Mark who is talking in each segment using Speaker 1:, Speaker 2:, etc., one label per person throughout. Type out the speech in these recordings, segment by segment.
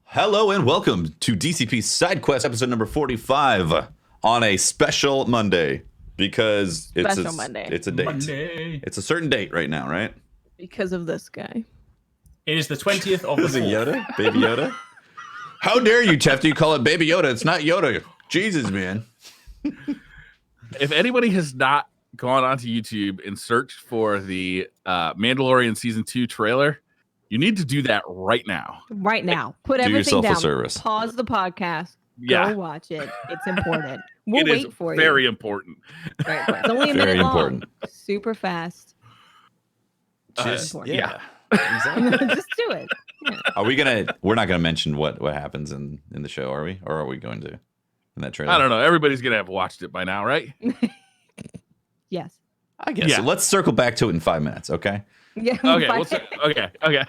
Speaker 1: Hello and welcome to DCP SideQuest episode number 45 on a special Monday because it's a date.
Speaker 2: Monday.
Speaker 1: It's a certain date right now, right?
Speaker 3: Because of this guy.
Speaker 2: It is the 20th of the
Speaker 1: Is it
Speaker 2: 4th.
Speaker 1: Yoda? Baby Yoda? How dare you, Chefty? You call it Baby Yoda. It's not Yoda. Jesus, man.
Speaker 4: If anybody has not gone onto YouTube and searched for the Mandalorian Season 2 trailer, you need to do that right now.
Speaker 3: Right now. Put
Speaker 1: Do
Speaker 3: everything
Speaker 1: yourself a
Speaker 3: down.
Speaker 1: service.
Speaker 3: Pause the podcast.
Speaker 4: Yeah.
Speaker 3: Go watch it. It's important. We'll
Speaker 4: It
Speaker 3: wait
Speaker 4: is
Speaker 3: for you.
Speaker 4: very important.
Speaker 3: Right, it's only a
Speaker 1: Very
Speaker 3: minute
Speaker 1: important.
Speaker 3: long. Super fast.
Speaker 1: Just,
Speaker 3: important.
Speaker 1: yeah.
Speaker 3: Just do it. Yeah.
Speaker 1: We're not gonna mention what happens in the show, are we? Or are we going to in that trailer?
Speaker 4: I don't know. Everybody's going to have watched it by now, right?
Speaker 3: Yes.
Speaker 1: I guess
Speaker 4: Yeah.
Speaker 1: so. Let's circle back to it in 5 minutes, okay?
Speaker 3: Yeah.
Speaker 4: Okay.
Speaker 3: Bye.
Speaker 4: Okay.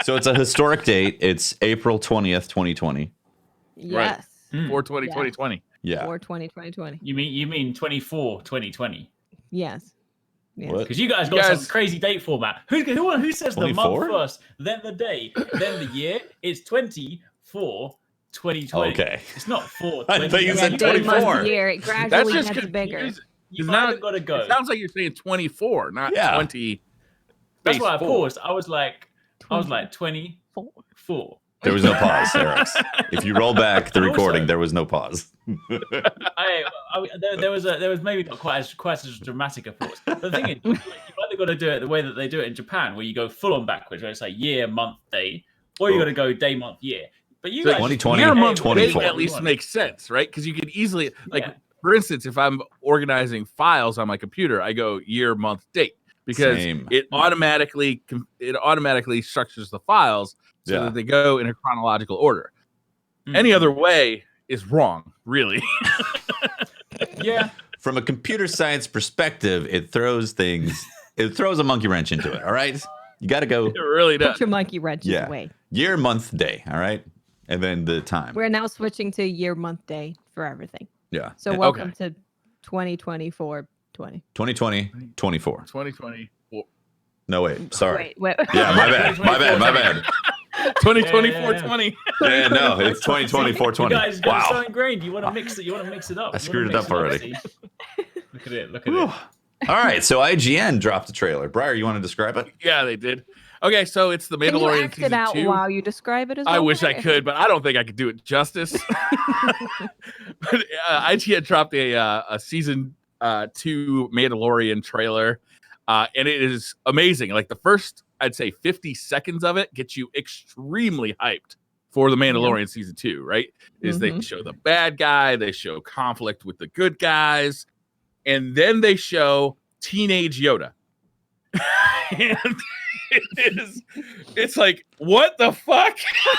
Speaker 1: So it's a historic date. It's April 20th, 2020.
Speaker 3: Yes.
Speaker 4: For 2020.
Speaker 1: Yeah.
Speaker 3: Or 2020.
Speaker 2: You mean 24 2020?
Speaker 3: Yes. Yes.
Speaker 1: What?
Speaker 2: Because you guys got some crazy date format. Who says
Speaker 1: 24?
Speaker 2: the month first, then the day, then the year? It's 24 2020.
Speaker 1: Okay.
Speaker 2: It's not 4
Speaker 1: I thought you
Speaker 3: Yeah,
Speaker 1: said
Speaker 3: day,
Speaker 1: 24.
Speaker 3: month, year. It
Speaker 4: That's
Speaker 3: gradually
Speaker 4: just
Speaker 3: gets bigger.
Speaker 4: confusing.
Speaker 2: You've
Speaker 4: It's
Speaker 2: either got to go.
Speaker 4: It sounds like you're saying 24, not
Speaker 1: Yeah.
Speaker 4: 20.
Speaker 2: That's why I
Speaker 4: space 4.
Speaker 2: paused. I was like 24.
Speaker 1: There was no pause, Eric. If you roll back the
Speaker 2: Also-
Speaker 1: recording, there was no pause.
Speaker 2: There was maybe not quite as dramatic a pause. But the thing is, you've either got to do it the way that they do it in Japan, where you go full on backwards, where it's like year, month, day, or you got to go day, month, year. But you
Speaker 4: So
Speaker 2: guys
Speaker 1: 2020,
Speaker 4: year, month,
Speaker 1: 24.
Speaker 4: date at least makes sense, right? Because you could easily, like,
Speaker 2: Yeah.
Speaker 4: for instance, if I'm organizing files on my computer, I go year, month, date because
Speaker 1: Same.
Speaker 4: it automatically structures the files so
Speaker 1: Yeah.
Speaker 4: that they go in a chronological order.
Speaker 2: Mm.
Speaker 4: Any other way is wrong, really.
Speaker 2: Yeah.
Speaker 1: From a computer science perspective, it throws a monkey wrench into it. All right. You got to go
Speaker 4: It really does.
Speaker 3: Put your monkey wrenches
Speaker 1: Yeah.
Speaker 3: away.
Speaker 1: year, month, day. All right. And then the time.
Speaker 3: We're now switching to year, month, day for everything.
Speaker 1: Yeah.
Speaker 3: So
Speaker 1: And
Speaker 3: welcome to 2024 20.
Speaker 1: 2020, 24.
Speaker 4: 2020,
Speaker 1: No, wait. Sorry.
Speaker 3: Wait.
Speaker 1: Yeah, my bad. My bad. My bad.
Speaker 4: 2024,
Speaker 2: Yeah.
Speaker 4: 20.
Speaker 1: Yeah, no, it's 2024,
Speaker 2: You
Speaker 1: 20.
Speaker 2: guys are so
Speaker 1: Wow.
Speaker 2: ingrained. You want to mix it. You want to mix it up.
Speaker 1: I
Speaker 2: You
Speaker 1: screwed
Speaker 2: wanna
Speaker 1: it up
Speaker 2: mix
Speaker 1: already.
Speaker 2: see? Look at it. Look at
Speaker 1: Whew.
Speaker 2: it.
Speaker 1: All right. So IGN dropped the trailer. Briar, you want to describe it?
Speaker 4: Yeah, they did. Okay, so it's the
Speaker 3: Can you
Speaker 4: Mandalorian
Speaker 3: act it
Speaker 4: season
Speaker 3: out
Speaker 4: 2.
Speaker 3: while you describe it as well?
Speaker 4: I wish I could, but I don't think I could do it justice. But IGN dropped a season 2 Mandalorian trailer, and it is amazing. Like the first, I'd say 50 seconds of it gets you extremely hyped for the Mandalorian season 2, right? Is they show the bad guy, they show conflict with the good guys, and then they show teenage Yoda. And it's like, what the fuck?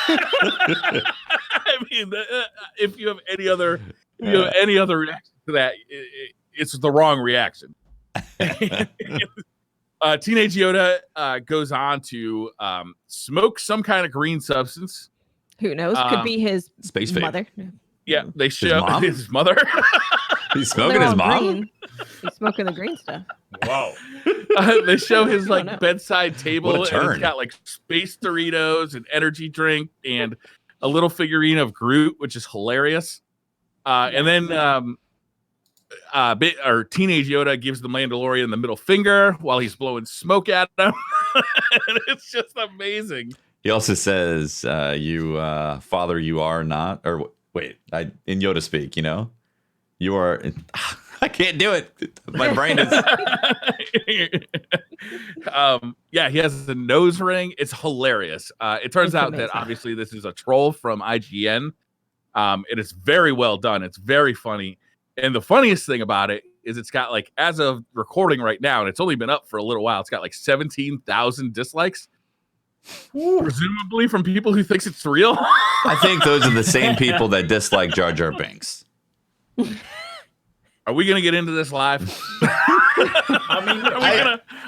Speaker 4: I mean, if you have any other reaction to that, it's the wrong reaction. Teenage Yoda goes on to smoke some kind of green substance.
Speaker 3: Who knows? Could be his
Speaker 1: Space vape.
Speaker 3: mother.
Speaker 4: Yeah, they show
Speaker 1: mom?
Speaker 4: his mother.
Speaker 1: He's
Speaker 3: They're
Speaker 1: smoking his
Speaker 3: all
Speaker 1: mom?
Speaker 3: green. He's smoking the green stuff.
Speaker 2: Wow.
Speaker 4: They show his
Speaker 3: I don't know.
Speaker 4: like bedside table,
Speaker 1: What a
Speaker 4: and
Speaker 1: turn.
Speaker 4: it's got like space Doritos and energy drink and a little figurine of Groot, which is hilarious. And then teenage Yoda gives the Mandalorian the middle finger while he's blowing smoke at him. And it's just amazing.
Speaker 1: He also says, "You father, you are not." Or wait, in Yoda speak, you are. I can't do it. My brain is.
Speaker 4: Yeah, he has a nose ring. It's hilarious. It turns
Speaker 3: It's
Speaker 4: out
Speaker 3: amazing.
Speaker 4: that obviously this is a troll from IGN. It is very well done. It's very funny. And the funniest thing about it is it's got like, as of recording right now, and it's only been up for a little while, it's got like 17,000 dislikes. Presumably from people who thinks it's real.
Speaker 1: I think those are the same people that dislike Jar Jar Binks.
Speaker 4: Are we going to get into this live?
Speaker 2: I mean,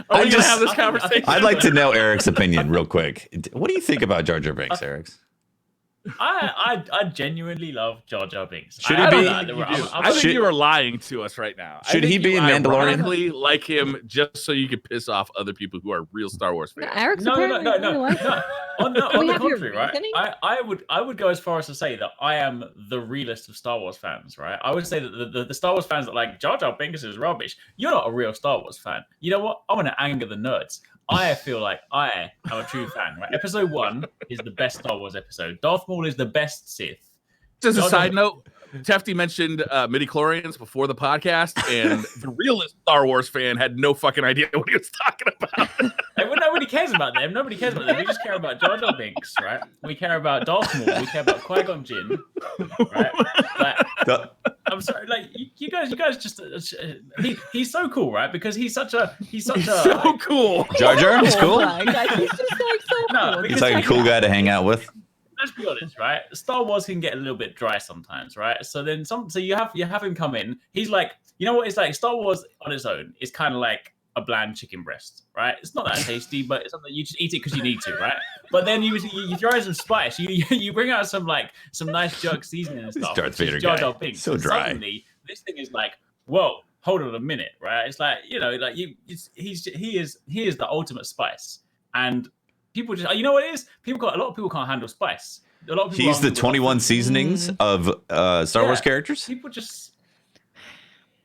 Speaker 4: Are we going to have this conversation?
Speaker 1: I'd like to know Eric's opinion real quick. What do you think about Jar Jar Binks, Eric's?
Speaker 2: I genuinely love Jar Jar Binks.
Speaker 1: Should
Speaker 2: I
Speaker 1: he
Speaker 2: don't
Speaker 1: be-
Speaker 2: know,
Speaker 4: You do.
Speaker 2: I'm
Speaker 4: I think
Speaker 1: should-
Speaker 4: you are lying to us right now. I
Speaker 1: Should he
Speaker 4: think
Speaker 1: be
Speaker 4: you
Speaker 1: in Mandalorian?
Speaker 4: ironically like him just so you could piss off other people who are real Star Wars
Speaker 3: No,
Speaker 4: fans.
Speaker 3: Eric's
Speaker 2: No.
Speaker 3: apparently really likes it.
Speaker 2: On
Speaker 3: we
Speaker 2: the
Speaker 3: have your
Speaker 2: contrary, right?
Speaker 3: reasoning?
Speaker 2: I would go as far as to say that I am the realest of Star Wars fans, right? I would say that the Star Wars fans that like Jar Jar Binks is rubbish. You're not a real Star Wars fan. You know what? I'm gonna anger the nerds. I feel like I am a true fan, right? Episode 1 is the best Star Wars episode. Darth Maul is the best Sith.
Speaker 4: Just a
Speaker 2: Jar Jar
Speaker 4: side note, Tefty mentioned midi-chlorians before the podcast, and the realist Star Wars fan had no fucking idea what he was talking about.
Speaker 2: Like, well, nobody cares about them. Nobody cares about them. We just care about Jar Jar Binks, right? We care about Darth Maul. We care about Qui-Gon Jinn, right? Like, I'm sorry, like you guys just he's so cool, right? Because he's so
Speaker 4: cool.
Speaker 1: Jar Jar is cool.
Speaker 3: Like, he's just like so
Speaker 2: No,
Speaker 3: cool.
Speaker 2: because
Speaker 1: He's like a cool guy to hang out with.
Speaker 2: Let's be honest, right? Star Wars can get a little bit dry sometimes, right? So then so you have him come in. He's like, you know what? It's like Star Wars on its own is kind of like a bland chicken breast, right? It's not that tasty, but it's something you just eat it because you need to, right? But then you throw in some spice. You bring out some nice jerk seasoning and stuff.
Speaker 1: Darth Vader
Speaker 2: Jar
Speaker 1: guy.
Speaker 2: Jar Binks.
Speaker 1: So
Speaker 2: And
Speaker 1: dry.
Speaker 2: Suddenly, this thing is like, whoa, hold on a minute, right? It's like, you know, like he is the ultimate spice, and people just, you know what it is? A lot of people can't handle spice. A lot of people
Speaker 1: He's the
Speaker 2: aren't-
Speaker 1: 21 seasonings of Star Wars characters.
Speaker 2: People just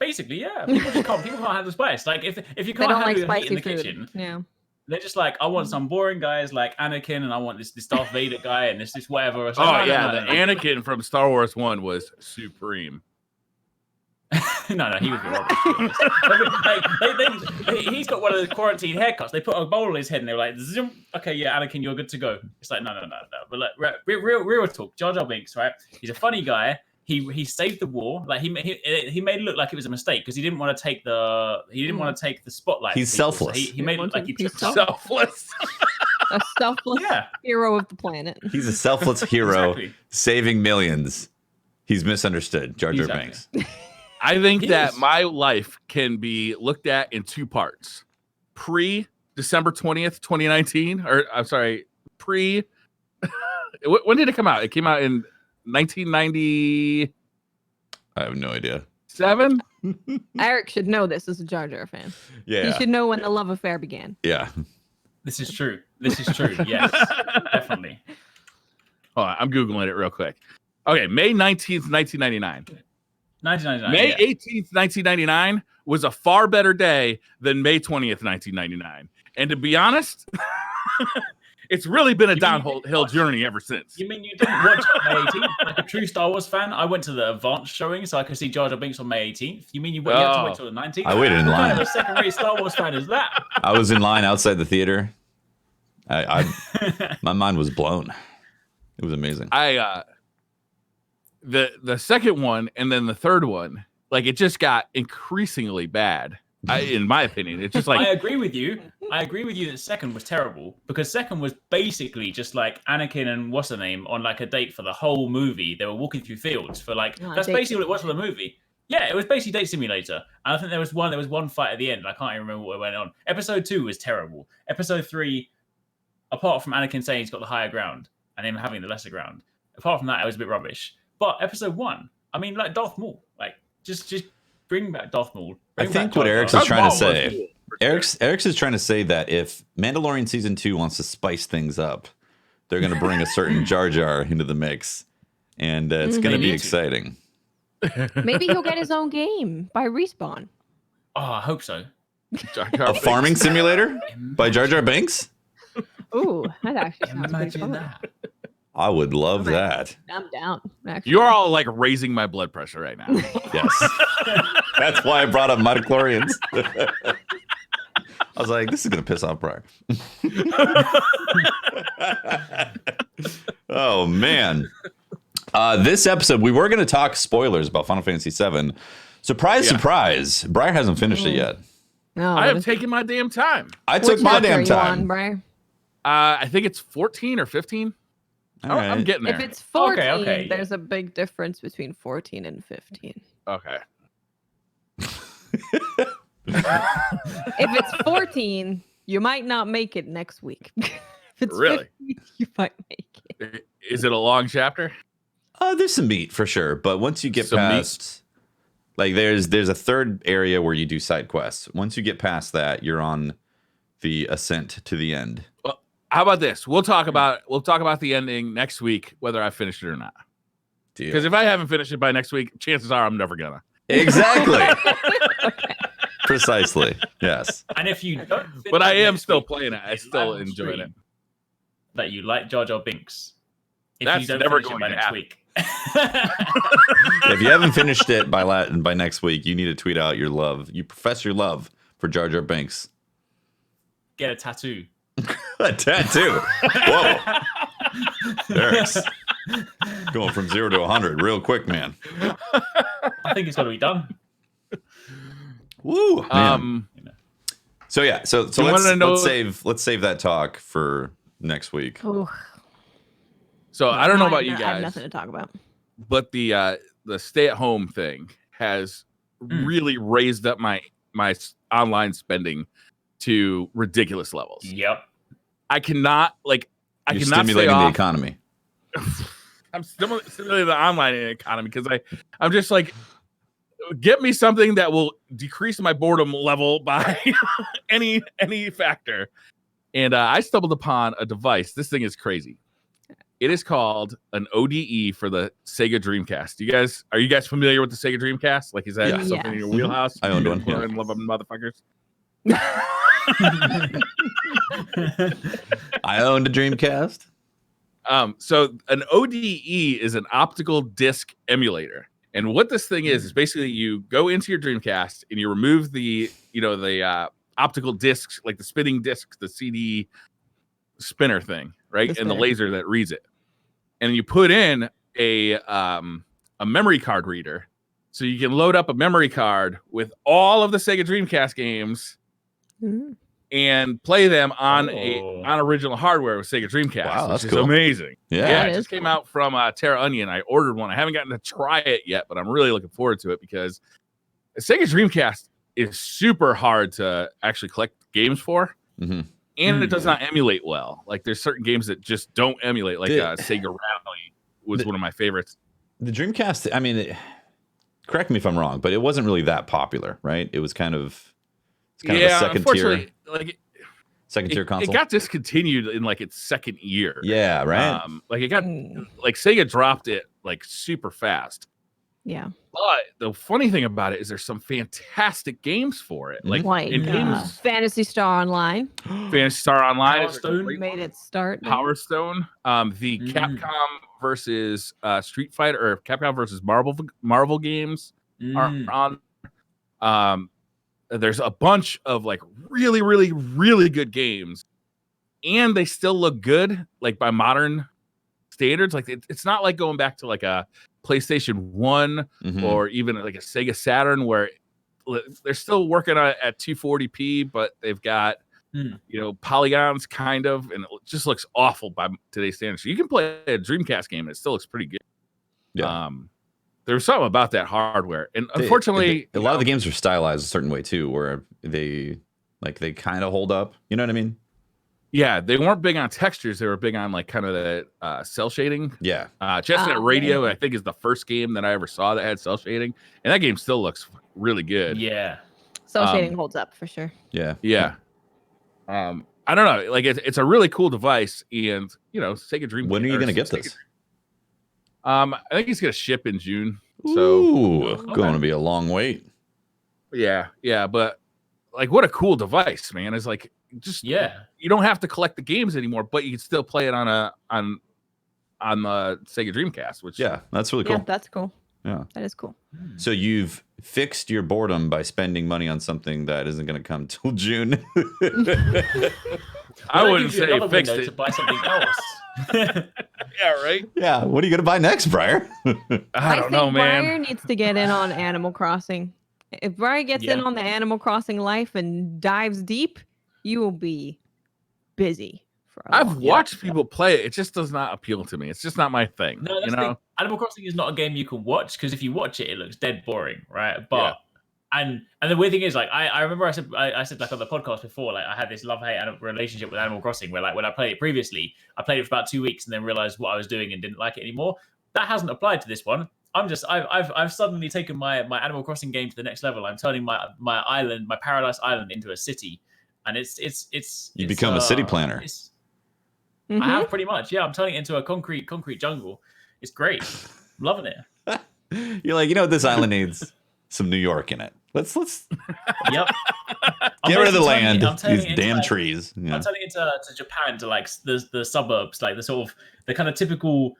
Speaker 2: basically, yeah. People can't handle spice. Like if you
Speaker 3: They
Speaker 2: can't
Speaker 3: don't like
Speaker 2: handle the heat in
Speaker 3: spicy
Speaker 2: the
Speaker 3: food.
Speaker 2: kitchen,
Speaker 3: Yeah.
Speaker 2: they're just like, I want some boring guys like Anakin, and I want this Darth Vader guy, and this whatever. It's like,
Speaker 4: Oh
Speaker 2: no,
Speaker 4: yeah,
Speaker 2: no,
Speaker 4: the
Speaker 2: no.
Speaker 4: Anakin from Star Wars 1 was supreme.
Speaker 2: No, he was rubbish. He's got one of the quarantine haircuts. They put a bowl on his head and they were like, zoom. Okay, yeah, Anakin, you're good to go. It's like, no. But like, real talk. Jar Jar Binks, right? He's a funny guy. He saved the war. Like he made it look like it was a mistake because he didn't want to take the spotlight.
Speaker 1: He's
Speaker 2: from people. So
Speaker 1: selfless.
Speaker 2: he made it look like he took
Speaker 3: He's
Speaker 4: Selfless.
Speaker 3: A selfless
Speaker 2: Yeah,
Speaker 3: hero of the planet.
Speaker 1: He's a selfless hero
Speaker 2: exactly.
Speaker 1: saving millions. He's misunderstood. Jar Jar
Speaker 2: Exactly.
Speaker 1: Binks.
Speaker 4: I think
Speaker 2: He
Speaker 4: that
Speaker 2: is.
Speaker 4: my life can be looked at in two parts. Pre-December 20th, 2019, or I'm sorry, when did it come out? It came out in 1997.
Speaker 1: I have no idea.
Speaker 3: Eric should know this as a Jar Jar fan. He
Speaker 1: Yeah.
Speaker 3: should know when the love affair began.
Speaker 1: Yeah.
Speaker 2: This is true. Yes, definitely.
Speaker 4: Hold on, I'm Googling it real quick. Okay, May 19th, 1999.
Speaker 2: 1999.
Speaker 4: May
Speaker 2: yeah.
Speaker 4: 18th, 1999 was a far better day than May 20th, 1999. And to be honest, it's really been a
Speaker 2: You mean
Speaker 4: downhill journey ever since.
Speaker 2: You mean you didn't watch May 18th? Like a true Star Wars fan, I went to the advanced showing so I could see Jar Jar Binks on May 18th. You mean you had to wait till the 19th?
Speaker 1: I waited in
Speaker 2: What kind
Speaker 1: line.
Speaker 2: of a second-rate Star Wars fan is that?
Speaker 1: I was in line outside the theater. My mind was blown. It was amazing.
Speaker 4: The second one and then the third one, like it just got increasingly bad. In my opinion, it's just
Speaker 2: I
Speaker 4: like
Speaker 2: agree with you. That second was terrible because second was basically just like Anakin and what's her name on like a date for the whole movie. They were walking through fields for like that's
Speaker 3: Date
Speaker 2: basically what it was for the movie. Yeah, it was basically Date Simulator. And I think there was one fight at the end. I can't even remember what went on. Episode 2 was terrible. Episode 3, apart from Anakin saying he's got the higher ground and him having the lesser ground, apart from that, it was a bit rubbish. But episode 1, I mean, like Darth Maul, like just bring back Darth Maul.
Speaker 1: I
Speaker 2: Bring
Speaker 1: think
Speaker 2: back
Speaker 1: what
Speaker 2: Jar
Speaker 1: Eric's
Speaker 2: Jar.
Speaker 1: is trying to
Speaker 4: Darth Maul was
Speaker 1: say.
Speaker 4: cool, for sure.
Speaker 1: Eric's is trying to say that if Mandalorian season 2 wants to spice things up, they're going to bring a certain Jar Jar into the mix, and it's going to
Speaker 2: They
Speaker 1: be
Speaker 2: need to.
Speaker 1: exciting.
Speaker 3: Maybe he'll get his own game by Respawn.
Speaker 2: Oh, I hope so.
Speaker 4: Jar Jar
Speaker 1: A
Speaker 4: Binks.
Speaker 1: farming simulator by Jar Jar Binks?
Speaker 3: Ooh, that actually sounds pretty
Speaker 2: Imagine
Speaker 3: fun.
Speaker 2: that.
Speaker 1: I would love
Speaker 3: Right.
Speaker 1: that.
Speaker 3: I'm down. Actually.
Speaker 4: You're all like raising my blood pressure right now.
Speaker 1: Yes. That's why I brought up midichlorians. I was like, this is going to piss off Briar. Oh, man. This episode, we were going to talk spoilers about Final Fantasy VII. Surprise,
Speaker 4: Yeah.
Speaker 1: surprise. Briar hasn't finished it yet.
Speaker 3: No,
Speaker 4: I have taken my damn time.
Speaker 1: I
Speaker 3: what
Speaker 1: took my
Speaker 3: chapter
Speaker 1: damn
Speaker 3: are you on,
Speaker 1: time.
Speaker 3: Briar?
Speaker 4: I think it's 14 or 15.
Speaker 1: All right.
Speaker 4: I'm getting there.
Speaker 3: If it's 14,
Speaker 2: okay, yeah.
Speaker 3: there's a big difference between 14 and 15.
Speaker 4: Okay.
Speaker 3: If it's 14, you might not make it next week. If it's
Speaker 4: Really?
Speaker 3: 15, you might make it.
Speaker 4: Is it a long chapter?
Speaker 1: There's some meat for sure, but once you get
Speaker 4: Some meat.
Speaker 1: past, like there's a third area where you do side quests. Once you get past that, you're on the ascent to the end.
Speaker 4: Well, how about this? We'll talk about the ending next week, whether I finished it or not. Because if I haven't finished it by next week, chances are I'm never gonna.
Speaker 1: Exactly. Precisely. Yes.
Speaker 2: And if you don't,
Speaker 4: But I am
Speaker 2: next
Speaker 4: still
Speaker 2: week,
Speaker 4: playing it. I
Speaker 2: you
Speaker 4: still
Speaker 2: live on
Speaker 4: enjoyed it.
Speaker 2: stream That you like Jar Jar Binks. If
Speaker 4: That's
Speaker 2: you don't
Speaker 4: never
Speaker 2: finish it
Speaker 4: going
Speaker 2: by
Speaker 4: to
Speaker 2: next
Speaker 4: happen.
Speaker 2: week.
Speaker 1: If you haven't finished it by next week, you need to tweet out your love. You profess your love for Jar Jar Binks.
Speaker 2: Get a tattoo.
Speaker 1: A tattoo. Whoa. Eric's going from 0 to 100 real quick, man.
Speaker 2: I think it's got to be done.
Speaker 1: Woo. Man. So yeah, so
Speaker 4: You wanna know-
Speaker 1: let's save that talk for next week.
Speaker 3: Oh,
Speaker 4: So I don't know about you
Speaker 3: I have
Speaker 4: guys,
Speaker 3: nothing to talk about.
Speaker 4: but the stay-at-home thing has really raised up my online spending to ridiculous levels.
Speaker 2: Yep.
Speaker 4: I cannot
Speaker 1: You're
Speaker 4: stay
Speaker 1: stimulating the
Speaker 4: off.
Speaker 1: economy.
Speaker 4: I'm stimulating the online economy because I'm just like, get me something that will decrease my boredom level by any factor. And I stumbled upon a device. This thing is crazy. It is called an ODE for the Sega Dreamcast. Are you guys familiar with the Sega Dreamcast? Like, is that
Speaker 1: Yeah.
Speaker 4: something in your
Speaker 3: Yes.
Speaker 4: wheelhouse?
Speaker 1: I owned one,
Speaker 4: You
Speaker 1: yeah.
Speaker 4: love them motherfuckers.
Speaker 1: I owned a Dreamcast.
Speaker 4: So an ODE is an optical disc emulator. And what this thing is basically you go into your Dreamcast and you remove the optical discs, like the spinning discs, the CD spinner thing, right?
Speaker 3: The
Speaker 4: And the
Speaker 3: spinner.
Speaker 4: laser that reads it. And you put in a memory card reader. So you can load up a memory card with all of the Sega Dreamcast games
Speaker 3: Mhm.
Speaker 4: and play them on
Speaker 2: Oh.
Speaker 4: on original hardware with Sega Dreamcast,
Speaker 1: Wow, that's
Speaker 4: which is
Speaker 1: cool.
Speaker 4: amazing.
Speaker 1: Yeah.
Speaker 4: Yeah,
Speaker 3: That
Speaker 4: it
Speaker 3: is
Speaker 4: just came
Speaker 3: cool.
Speaker 4: out from Terra Onion. I ordered one. I haven't gotten to try it yet, but I'm really looking forward to it because Sega Dreamcast is super hard to actually collect games for,
Speaker 1: Mhm.
Speaker 4: and it does not emulate well. Like there's certain games that just don't emulate. Like Sega Rally was one of my favorites.
Speaker 1: The Dreamcast, I mean, correct me if I'm wrong, but it wasn't really that popular, right? It was kind of a second
Speaker 4: unfortunately,
Speaker 1: tier
Speaker 4: like
Speaker 1: console.
Speaker 4: it got discontinued in like its second year.
Speaker 1: Yeah, right.
Speaker 4: Like it got
Speaker 3: Mm,
Speaker 4: like Sega dropped it like super fast.
Speaker 3: yeah.
Speaker 4: But the funny thing about it is there's some fantastic games for it. Like
Speaker 3: Like
Speaker 4: in games,
Speaker 3: Fantasy Star Online
Speaker 4: Phantasy Star Online
Speaker 2: Power
Speaker 4: is a
Speaker 2: Stone
Speaker 4: great
Speaker 3: made
Speaker 4: one.
Speaker 3: it start.
Speaker 4: Power Stone, the Capcom versus Street Fighter or Capcom versus Marvel games are on. There's a bunch of like really, really, really good games, and they still look good like by modern standards. Like it's not like going back to like a PlayStation 1
Speaker 1: Mhm.
Speaker 4: or even like a Sega Saturn where they're still working on it at 240p, but they've got polygons kind of, and it just looks awful by today's standards. So you can play a Dreamcast game and it still looks pretty good.
Speaker 1: Yeah.
Speaker 4: There's something about that hardware, and unfortunately,
Speaker 1: a lot of the games are stylized a certain way too, where they kind of hold up. You know what I mean?
Speaker 4: yeah, they weren't big on textures. They were big on like kind of the cell shading.
Speaker 1: Yeah.
Speaker 4: Chestnut
Speaker 3: Oh,
Speaker 4: Radio,
Speaker 3: yeah.
Speaker 4: I think, is the first game that I ever saw that had cell shading, and that game still looks really good.
Speaker 2: Yeah.
Speaker 3: Cell shading holds up for sure.
Speaker 1: Yeah.
Speaker 4: Yeah. I don't know. Like it's a really cool device, and Sega Dreamcast.
Speaker 1: When are you gonna get this?
Speaker 4: I think it's gonna ship in June. So
Speaker 1: Ooh, going to be a long wait.
Speaker 4: yeah, but like what a cool device, man. It's like just you don't have to collect the games anymore, but you can still play it on the Sega Dreamcast, which
Speaker 1: That's really cool.
Speaker 3: Yeah, that's cool.
Speaker 1: Yeah.
Speaker 3: That is cool.
Speaker 1: So you've fixed your boredom by spending money on something that isn't going to come till June.
Speaker 4: I wouldn't say fixed
Speaker 2: to
Speaker 4: it.
Speaker 2: buy something else.
Speaker 4: Yeah, right.
Speaker 1: Yeah. What are you going to buy next, Briar?
Speaker 4: I don't know,
Speaker 3: think
Speaker 4: man.
Speaker 3: Briar needs to get in on Animal Crossing. If Briar gets in
Speaker 2: Yeah.
Speaker 3: on the Animal Crossing life and dives deep, you will be busy. For a
Speaker 4: I've
Speaker 3: long
Speaker 4: watched people play it. It just does not appeal to me. It's just not my thing.
Speaker 2: No, that's the thing. Animal Crossing is not a game you can watch because if you watch it, it looks dead boring, right? But And the weird thing is, like, I remember I said like on the podcast before, like I had this love-hate relationship with Animal Crossing, where like when I played it previously, I played it for about 2 weeks and then realized what I was doing and didn't like it anymore. That hasn't applied to this one. I've suddenly taken my Animal Crossing game to the next level. I'm turning my island, my paradise island, into a city, and it's
Speaker 1: You become a city planner.
Speaker 2: I have pretty much, yeah. I'm turning it into a concrete jungle. It's great. I'm loving it.
Speaker 1: You're like, this island needs some New York in it. Let's
Speaker 2: Yep.
Speaker 1: get rid of the land. These damn
Speaker 2: like,
Speaker 1: trees. Yeah.
Speaker 2: I'm turning it to Japan, to like the suburbs, like the sort of the kind of typical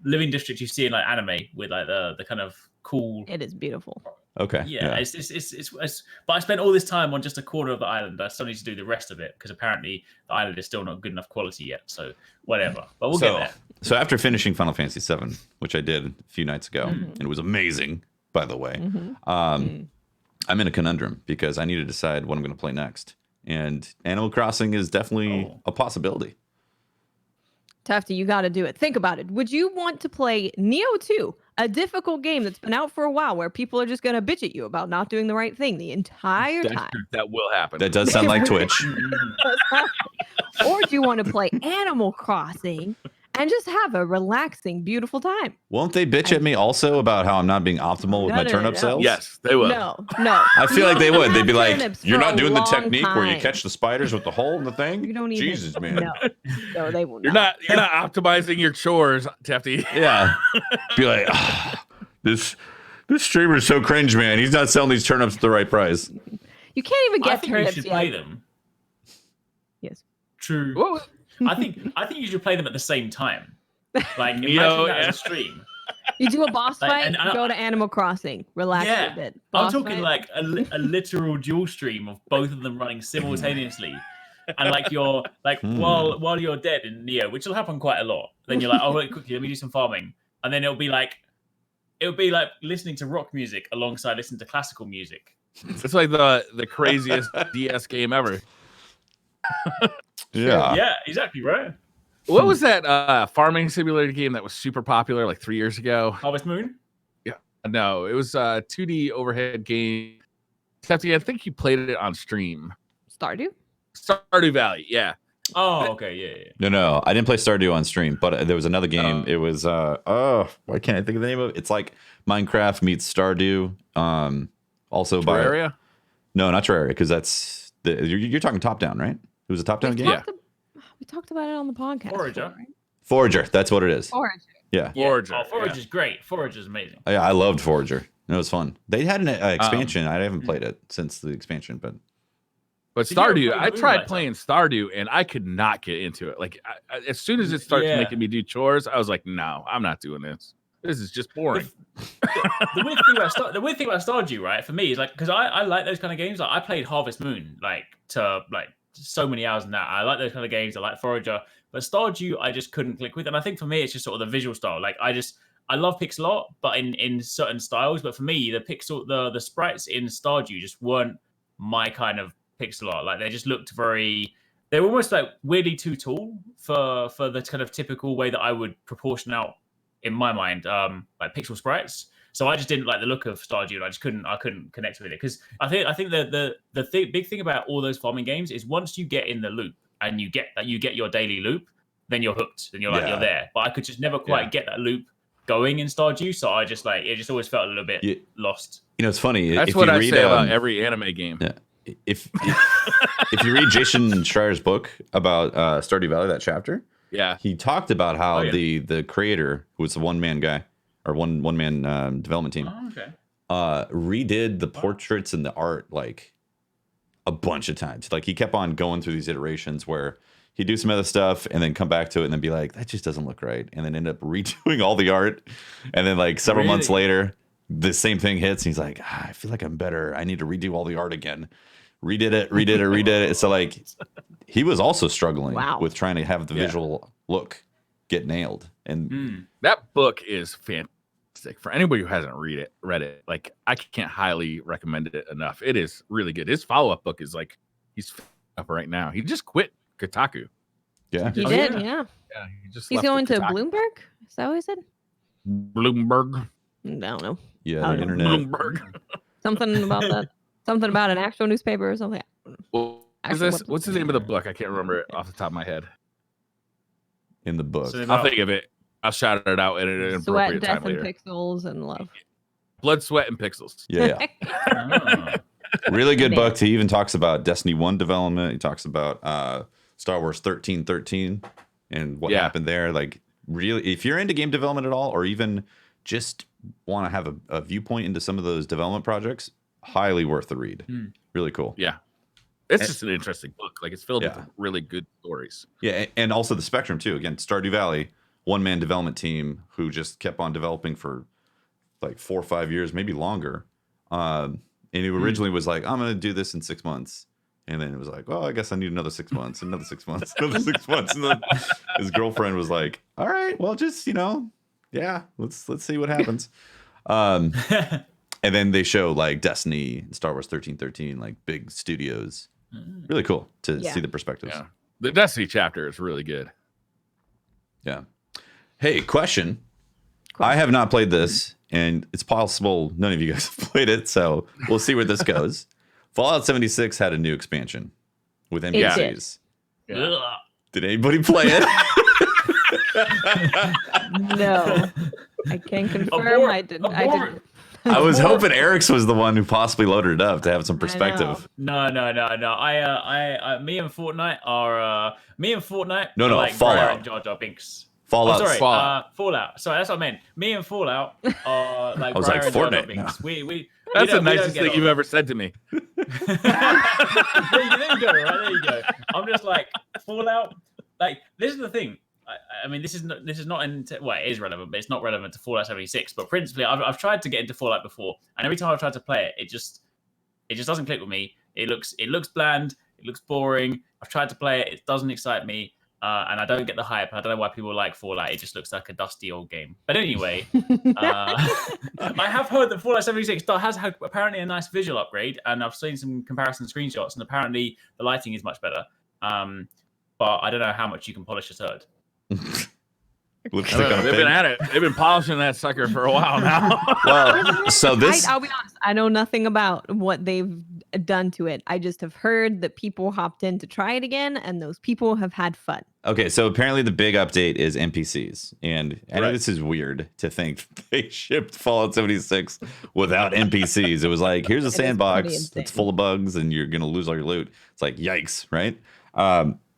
Speaker 2: living district you see in like anime, with like the kind of cool.
Speaker 3: It is beautiful.
Speaker 1: Okay.
Speaker 2: Yeah. It's but I spent all this time on just a corner of the island. I still need to do the rest of it because apparently the island is still not good enough quality yet. So whatever. But we'll get there.
Speaker 1: So after finishing Final Fantasy VII, which I did a few nights ago, and it was amazing, by the way, I'm in a conundrum because I need to decide what I'm going to play next. And Animal Crossing is definitely a possibility.
Speaker 3: Tufty, you got to do it. Think about it. Would you want to play Neo 2, a difficult game that's been out for a while, where people are just going to bitch at you about not doing the right thing the entire time?
Speaker 4: That will happen.
Speaker 1: That does sound like Twitch.
Speaker 3: Or do you want to play Animal Crossing and just have a relaxing, beautiful time?
Speaker 1: Won't they bitch at me also about how I'm not being optimal with my turnip sales?
Speaker 4: Yes, they will.
Speaker 3: No.
Speaker 1: I feel like they would. They'd be like, "You're not doing the
Speaker 3: long
Speaker 1: technique where you
Speaker 3: time.
Speaker 1: catch the spiders with the hole in the thing."
Speaker 3: You don't even.
Speaker 1: Jesus, man.
Speaker 3: No, they will
Speaker 4: You're not optimizing your chores, Tefty.
Speaker 1: Yeah. Be like, this streamer is so cringe, man. He's not selling these turnips at the right price.
Speaker 3: You can't even
Speaker 2: I
Speaker 3: get
Speaker 2: think
Speaker 3: turnips
Speaker 2: you should
Speaker 3: yet.
Speaker 2: play them.
Speaker 3: Yes.
Speaker 2: True.
Speaker 4: Whoa.
Speaker 2: I think you should play them at the same time. Like imagine
Speaker 4: Yo,
Speaker 2: that
Speaker 4: yeah.
Speaker 2: as a stream.
Speaker 3: You do a boss
Speaker 2: Like,
Speaker 3: fight,
Speaker 2: and
Speaker 3: go to Animal Crossing, relax
Speaker 2: Yeah.
Speaker 3: a bit.
Speaker 2: I'm
Speaker 3: Boss
Speaker 2: talking
Speaker 3: fight.
Speaker 2: like a literal dual stream of both of them running simultaneously. And like you're like while you're dead in Neo, which will happen quite a lot. Then you're like, oh wait, quickly, let me do some farming. And then it'll be like listening to rock music alongside listening to classical music.
Speaker 4: It's like the craziest DS game ever.
Speaker 1: Yeah.
Speaker 2: Yeah, exactly, right?
Speaker 4: What was that farming simulator game that was super popular like 3 years ago?
Speaker 2: Harvest Moon?
Speaker 4: No, it was a 2D overhead game. Tefty, I think you played it on stream.
Speaker 3: Stardew?
Speaker 4: Stardew Valley, yeah.
Speaker 2: Oh, okay, yeah.
Speaker 1: No, I didn't play Stardew on stream, but there was another game. It was why can't I think of the name of it? It's like Minecraft meets Stardew. Also
Speaker 4: Terraria?
Speaker 1: No, not Terraria, because that's you're talking top down, right? It was a top down game.
Speaker 3: We talked about it on the podcast.
Speaker 2: Forager.
Speaker 3: before, right?
Speaker 1: Forager, that's what it is.
Speaker 3: Forager.
Speaker 1: Yeah.
Speaker 4: Forager.
Speaker 2: Oh, Forager's great. Forager's amazing.
Speaker 1: Yeah, I loved Forager. It was fun. They had an expansion. I haven't played it since the expansion, but
Speaker 4: But
Speaker 2: Did you ever
Speaker 4: Stardew,
Speaker 2: play
Speaker 4: I tried
Speaker 2: Moonlight?
Speaker 4: playing Stardew and I could not get into it. Like as soon as it starts
Speaker 2: Yeah.
Speaker 4: making me do chores, I was like, no, I'm not doing this. This is just boring.
Speaker 2: The weird thing about Stardew, right, for me is like, because I like those kind of games. Like I played Harvest Moon like so many hours in that. I like those kind of games. I like Forager, but Stardew I just couldn't click with. And I think for me it's just sort of the visual style. Like I love pixel art, but in certain styles. But for me, the sprites in Stardew just weren't my kind of pixel art. Like they just looked they were almost like weirdly too tall for the kind of typical way that I would proportion out in my mind, like pixel sprites. So I just didn't like the look of Stardew, and I couldn't connect with it because I think the big thing about all those farming games is once you get in the loop and you get your daily loop, then you're hooked. Then you're like you're there. But I could just never quite get that loop going in Stardew, so I just it just always felt a little bit lost.
Speaker 1: You know, it's funny.
Speaker 4: That's
Speaker 1: if
Speaker 4: what
Speaker 1: you
Speaker 4: I
Speaker 1: read,
Speaker 4: say about every anime game.
Speaker 1: Yeah. If you read Jason Schreier's book about Stardew Valley, that chapter, he talked about how the creator, who was a one-man guy or one man development team, redid the portraits and the art like a bunch of times. Like he kept on going through these iterations where he'd do some other stuff and then come back to it and then be like, that just doesn't look right, and then end up redoing all the art, and then like several months later the same thing hits and he's like, I feel like I'm better, I need to redo all the art again. Redid it. So like he was also struggling with trying to have the visual look get nailed. And
Speaker 4: that book is fantastic for anybody who hasn't read it. Like I can't highly recommend it enough. It is really good. His follow-up book is like he's up right now. He just quit Kotaku.
Speaker 3: He did.
Speaker 4: Yeah,
Speaker 3: he's going to Bloomberg. Is that what he said?
Speaker 4: Bloomberg.
Speaker 3: I don't know.
Speaker 1: Yeah, the internet.
Speaker 4: Bloomberg.
Speaker 3: Something about that. Something about an actual newspaper or something.
Speaker 4: Well, what's the name of the book? I can't remember it off the top of my head.
Speaker 1: In the book,
Speaker 4: I'll think of it. I'll shout it out at an appropriate time later.
Speaker 3: Sweat, death, and pixels, and love.
Speaker 4: Blood, sweat, and pixels.
Speaker 1: Yeah. Really good book. He even talks about Destiny 1 development. He talks about Star Wars 1313 and what happened there. Like, really, if you're into game development at all, or even just want to have a viewpoint into some of those development projects, highly worth the read. Really cool.
Speaker 4: Yeah. It's just an interesting book. Like, it's filled with really good stories.
Speaker 1: Yeah, and also the spectrum too. Again, Stardew Valley, one-man development team who just kept on developing for like 4 or 5 years, maybe longer. And it originally was like, I'm going to do this in 6 months. And then it was like, well, I guess I need another 6 months, another 6 months, another 6 months. And then his girlfriend was like, all right, well, just, let's see what happens. And then they show like Destiny and Star Wars 1313, like big studios. Really cool to see the perspectives.
Speaker 4: Yeah. The Destiny chapter is really good.
Speaker 1: Yeah. Hey, question. I have not played this, and it's possible none of you guys have played it, so we'll see where this goes. Fallout 76 had a new expansion with NPCs. Did anybody play it?
Speaker 3: No. I can confirm I didn't.
Speaker 1: I was hoping Eric's was the one who possibly loaded it up to have some perspective.
Speaker 2: No. Me and Fortnite are
Speaker 1: like Fallout.
Speaker 2: Jar Jar Binks.
Speaker 1: Fallout.
Speaker 2: Oh, sorry, Fallout. Sorry, that's what I meant. Me and Fallout are like.
Speaker 1: I was like Fortnite.
Speaker 2: Binks. We
Speaker 4: That's the nicest thing you've ever said to me.
Speaker 2: There you go. Right, there you go. I'm just like Fallout. Like, this is the thing. I mean, this is not it is relevant, but it's not relevant to Fallout 76. But principally, I've tried to get into Fallout before, and every time I've tried to play it, it just doesn't click with me. It looks bland. It looks boring. I've tried to play it. It doesn't excite me. And I don't get the hype. I don't know why people like Fallout. It just looks like a dusty old game. But anyway, I have heard that Fallout 76 has had apparently a nice visual upgrade, and I've seen some comparison screenshots, and apparently the lighting is much better. But I don't know how much you can polish a turd.
Speaker 4: They've been at it. They've been polishing that sucker for a while now.
Speaker 1: Well, so this...
Speaker 3: I'll be honest. I know nothing about what they've done to it. I just have heard that people hopped in to try it again, and those people have had fun.
Speaker 1: Okay, so apparently the big update is NPCs. And I know this is weird to think they shipped Fallout 76 without NPCs. It was like, here's a sandbox that's full of bugs, and you're going to lose all your loot. It's like, yikes, right?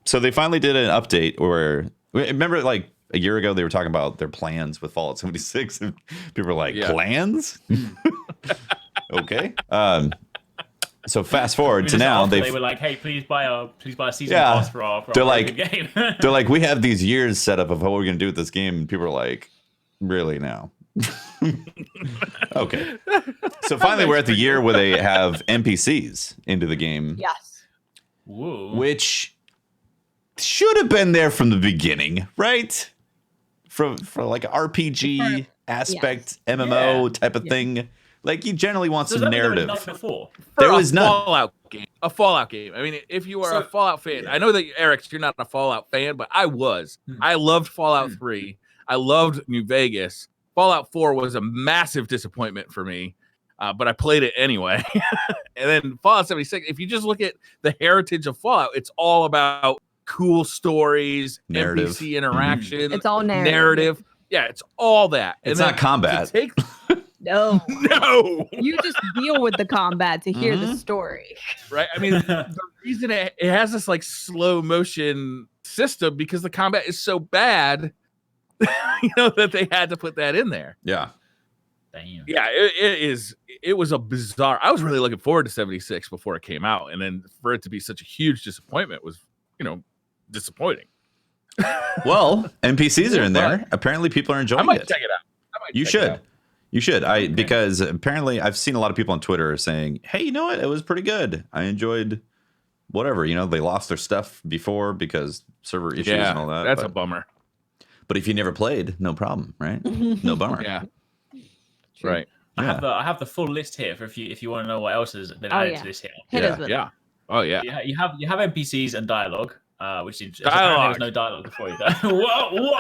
Speaker 1: So they finally did an update where... Remember, like, a year ago, they were talking about their plans with Fallout 76, and people were like, plans? Okay. So fast forward to now,
Speaker 2: they were like, "Hey, please buy a season pass for our game."
Speaker 1: They're like, we have these years set up of what we're gonna do with this game, and people are like, really now? Okay. So finally, we're at the year where they have NPCs into the game.
Speaker 3: Yes.
Speaker 2: Whoa.
Speaker 1: Which should have been there from the beginning, right? For like an RPG aspect, MMO type of thing. Like, you generally want some narrative.
Speaker 4: There was none. A Fallout game. I mean, if you are a Fallout fan, I know that Eric, you're not a Fallout fan, but I was. I loved Fallout 3. I loved New Vegas. Fallout 4 was a massive disappointment for me, but I played it anyway. And then Fallout 76. If you just look at the heritage of Fallout, it's all about cool stories, narrative. NPC interaction.
Speaker 3: It's all narrative.
Speaker 4: Yeah, it's all that.
Speaker 1: It's not combat.
Speaker 3: No.
Speaker 4: No.
Speaker 3: You just deal with the combat to hear the story.
Speaker 4: Right? I mean, the reason it has this like slow motion system because the combat is so bad, that they had to put that in there.
Speaker 1: Yeah.
Speaker 4: Damn. Yeah, it was a bizarre. I was really looking forward to 76 before it came out, and then for it to be such a huge disappointment was, disappointing.
Speaker 1: Well, NPCs are in there. Apparently, people are enjoying it.
Speaker 4: I might check it out.
Speaker 1: You should. You should. Because apparently I've seen a lot of people on Twitter saying, hey, you know what? It was pretty good. I enjoyed whatever. They lost their stuff before because server issues and all that.
Speaker 4: That's a bummer.
Speaker 1: But if you never played, no problem, right? No bummer.
Speaker 4: Yeah. Right.
Speaker 2: I have the full list here for if you want to know what else has been added to this here.
Speaker 4: Yeah. Oh yeah.
Speaker 2: You have NPCs and dialogue. Which is dialogue. There was no dialogue before you.
Speaker 1: Whoa!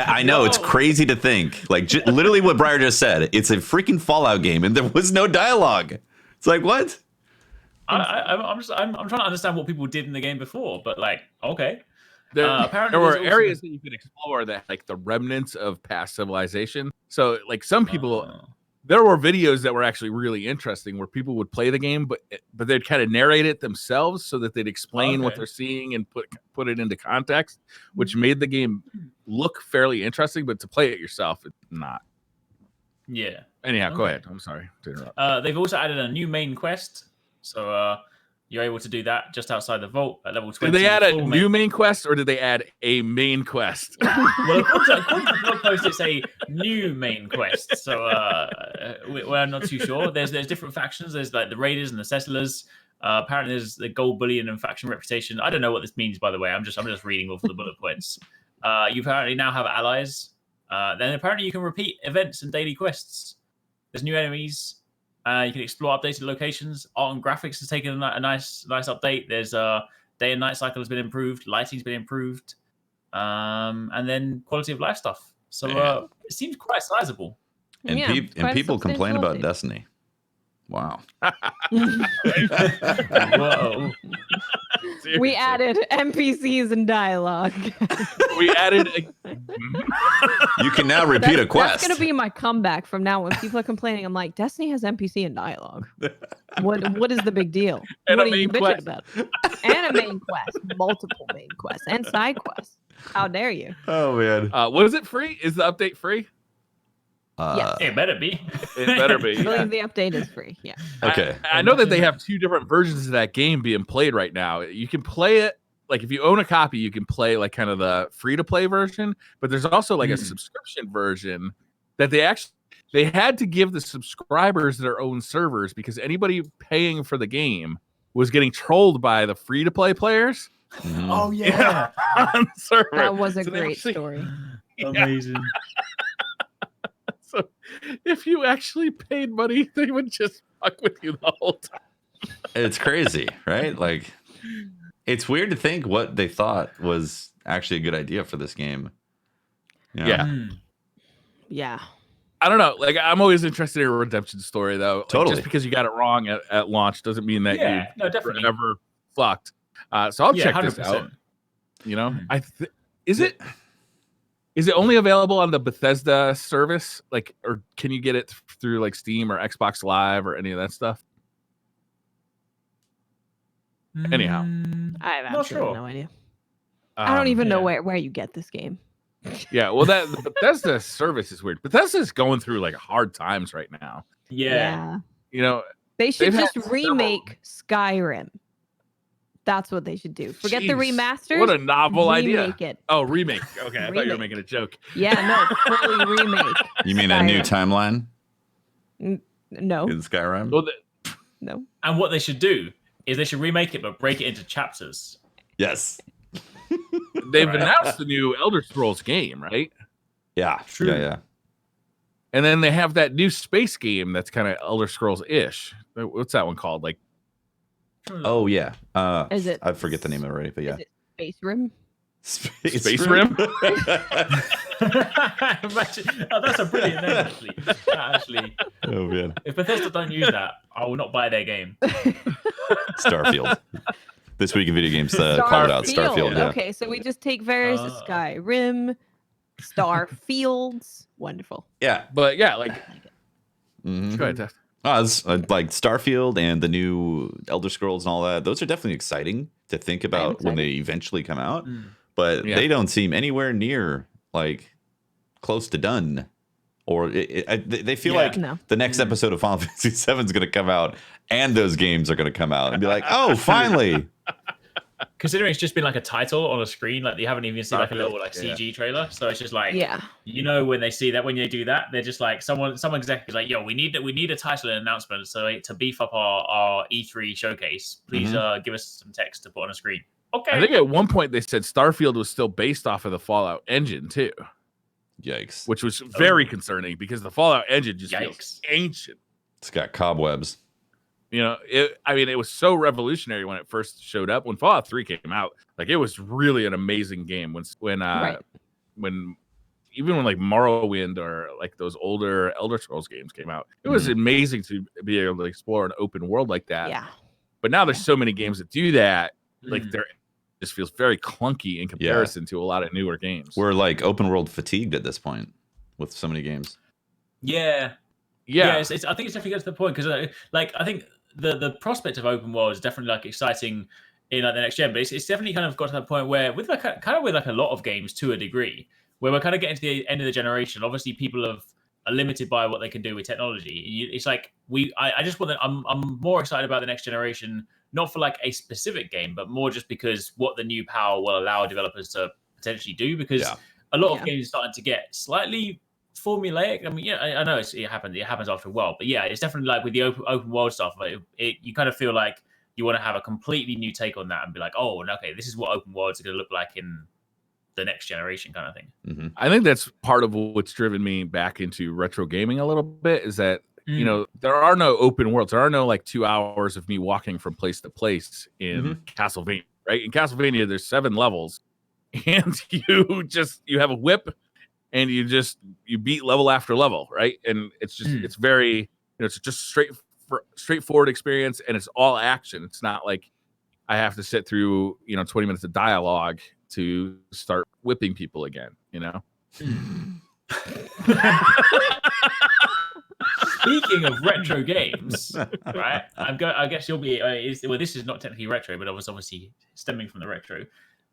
Speaker 1: I know it's crazy to think. Like literally what Briar just said. It's a freaking Fallout game, and there was no dialogue. It's like, what?
Speaker 2: I'm trying to understand what people did in the game before, but like, okay.
Speaker 4: Apparently there were areas that you could explore that like the remnants of past civilization. So like some people, there were videos that were actually really interesting where people would play the game, but they'd kind of narrate it themselves so that they'd explain what they're seeing and put it into context, which made the game look fairly interesting. But to play it yourself, it's not.
Speaker 2: Yeah.
Speaker 4: Anyhow, go ahead. I'm sorry to interrupt.
Speaker 2: They've also added a new main quest, so you're able to do that just outside the vault at level 20.
Speaker 4: Did they add a new main quest, or did they add a main quest?
Speaker 2: Well, according to the blog post, it's a new main quest. So we're not too sure. There's different factions. There's like the Raiders and the Settlers. Apparently, there's the Gold Bullion and Faction Reputation. I don't know what this means, by the way. I'm just reading off the bullet points. You apparently now have allies. Then apparently you can repeat events and daily quests. There's new enemies. You can explore updated locations. Art and graphics has taken a nice update. There's day and night cycle has been improved. Lighting's been improved. And then quality of life stuff. So it seems quite sizable.
Speaker 1: And, people complain about Destiny. Wow.
Speaker 2: Whoa.
Speaker 3: We added NPCs and dialogue.
Speaker 4: We added.
Speaker 1: You can now repeat a quest.
Speaker 3: That's gonna be my comeback from now. When people are complaining, I'm like, Destiny has NPC and dialogue. What is the big deal?
Speaker 4: And
Speaker 3: what
Speaker 4: a
Speaker 3: are you
Speaker 4: main
Speaker 3: bitching
Speaker 4: quest.
Speaker 3: about? And a main quest, multiple main quests, and side quests. How dare you?
Speaker 1: Oh man.
Speaker 4: Was it free? Is the update free?
Speaker 3: Yes.
Speaker 2: It better be.
Speaker 4: It better be.
Speaker 3: I believe the update is free. Yeah.
Speaker 1: Okay.
Speaker 4: I know that they have two different versions of that game being played right now. You can play it like if you own a copy, you can play like kind of the free to play version, but there's also like a subscription version that they had to give the subscribers their own servers because anybody paying for the game was getting trolled by the free to play players.
Speaker 1: Mm-hmm.
Speaker 2: Oh yeah.
Speaker 4: On the server.
Speaker 3: That was a great story.
Speaker 2: Amazing.
Speaker 4: So if you actually paid money, they would just fuck with you the whole time.
Speaker 1: It's crazy, right? Like, it's weird to think what they thought was actually a good idea for this game. You know?
Speaker 4: Yeah.
Speaker 3: Yeah.
Speaker 4: I don't know. Like, I'm always interested in a redemption story, though. Like,
Speaker 1: Totally.
Speaker 4: Just because you got it wrong at launch doesn't mean that you're
Speaker 2: definitely
Speaker 4: forever fucked. So I'll check
Speaker 2: 100%.
Speaker 4: this out. You know, Is it only available on the Bethesda service? Like, or can you get it through like Steam or Xbox Live or any of that stuff? Anyhow,
Speaker 3: I have
Speaker 2: Not
Speaker 3: absolutely
Speaker 2: sure.
Speaker 3: no idea. I don't even know where you get this game.
Speaker 4: Yeah, well, the Bethesda service is weird. Bethesda's going through like hard times right now.
Speaker 2: Yeah.
Speaker 4: You know,
Speaker 3: They should
Speaker 4: They've
Speaker 3: just
Speaker 4: had
Speaker 3: remake Skyrim. That's what they should do. Forget the
Speaker 4: Jeez,
Speaker 3: remasters.
Speaker 4: What a novel idea.
Speaker 3: Remake it.
Speaker 4: Oh, remake. Okay, I thought you were
Speaker 3: Remake.
Speaker 4: making a joke.
Speaker 3: Yeah, no, fully remake.
Speaker 1: You mean a new
Speaker 3: Skyrim.
Speaker 1: timeline
Speaker 3: No,
Speaker 1: in Skyrim?
Speaker 4: Well,
Speaker 3: no.
Speaker 2: And what they should do is they should remake it, but break it into chapters.
Speaker 1: Yes.
Speaker 4: they've
Speaker 2: Right.
Speaker 4: announced the new Elder Scrolls game, right?
Speaker 1: Yeah.
Speaker 2: True.
Speaker 1: Yeah.
Speaker 4: And then they have that new space game that's kind of Elder Scrolls-ish. What's that one called? Like,
Speaker 1: Oh yeah.
Speaker 3: Is it?
Speaker 1: I forget the name of it already, but yeah.
Speaker 3: Is it Space Rim?
Speaker 4: Space Rim?
Speaker 2: Imagine, that's a brilliant name, actually. Actually,
Speaker 1: Oh man.
Speaker 2: if Bethesda don't use that, I will not buy their game.
Speaker 1: Starfield. This week in video games, call it out. Starfield. Yeah.
Speaker 3: Okay, so we just take various Skyrim, Starfields. Wonderful.
Speaker 1: Yeah.
Speaker 4: but yeah, like,
Speaker 1: Mhm.
Speaker 4: go ahead, Tef.
Speaker 1: It's, like Starfield and the new Elder Scrolls and all that. Those are definitely exciting to think about when they eventually come out. But
Speaker 4: Yeah.
Speaker 1: they don't seem anywhere near like close to done. Or they feel like the next episode of Final Fantasy VII is going to come out, and those games are going to come out and be like, "Oh, finally!"
Speaker 2: Considering it's just been like a title on a screen, like you haven't even seen like a little like CG trailer, so it's just like, you know, when they see that, when they do that, they're just like some executive is like, "Yo, we need a title and announcement, so to beef up our E3 showcase, please give us some text to put on a screen." Okay.
Speaker 4: I think at one point they said Starfield was still based off of the Fallout engine too.
Speaker 1: Yikes!
Speaker 4: Which was very concerning because the Fallout engine just feels ancient.
Speaker 1: It's got cobwebs.
Speaker 4: You know, it was so revolutionary when it first showed up. When Fallout 3 came out, like it was really an amazing game. When even when like Morrowind or like those older Elder Scrolls games came out, it was amazing to be able to explore an open world like that.
Speaker 3: Yeah.
Speaker 4: But now there's so many games that do that. Like they're just feels very clunky in comparison to a lot of newer games.
Speaker 1: We're like open world fatigued at this point with so many games.
Speaker 2: Yeah. I think it's definitely getting to the point because like I think the prospect of open world is definitely like exciting in like the next gen, but it's definitely kind of got to that point where with like a lot of games to a degree, where we're kind of getting to the end of the generation. Obviously, people are limited by what they can do with technology. It's like I just want that. I'm more excited about the next generation, not for like a specific game, but more just because what the new power will allow developers to potentially do. Because a lot of games are starting to get slightly formulaic. I mean, I know it happens after a while, but yeah, it's definitely like with the open world stuff. Like you kind of feel like you want to have a completely new take on that and be like, oh, okay, this is what open worlds are going to look like in the next generation, kind of thing.
Speaker 4: I think that's part of what's driven me back into retro gaming a little bit is that you know there are no open worlds. There are no like 2 hours of me walking from place to place in Castlevania. Right, in Castlevania, there's 7 levels, and you have a whip. And you beat level after level, right? And it's just it's very it's just straightforward experience, and it's all action. It's not like I have to sit through 20 minutes of dialogue to start whipping people again.
Speaker 2: Speaking of retro games, right? I guess you'll be. Well, this is not technically retro, but it was obviously stemming from the retro.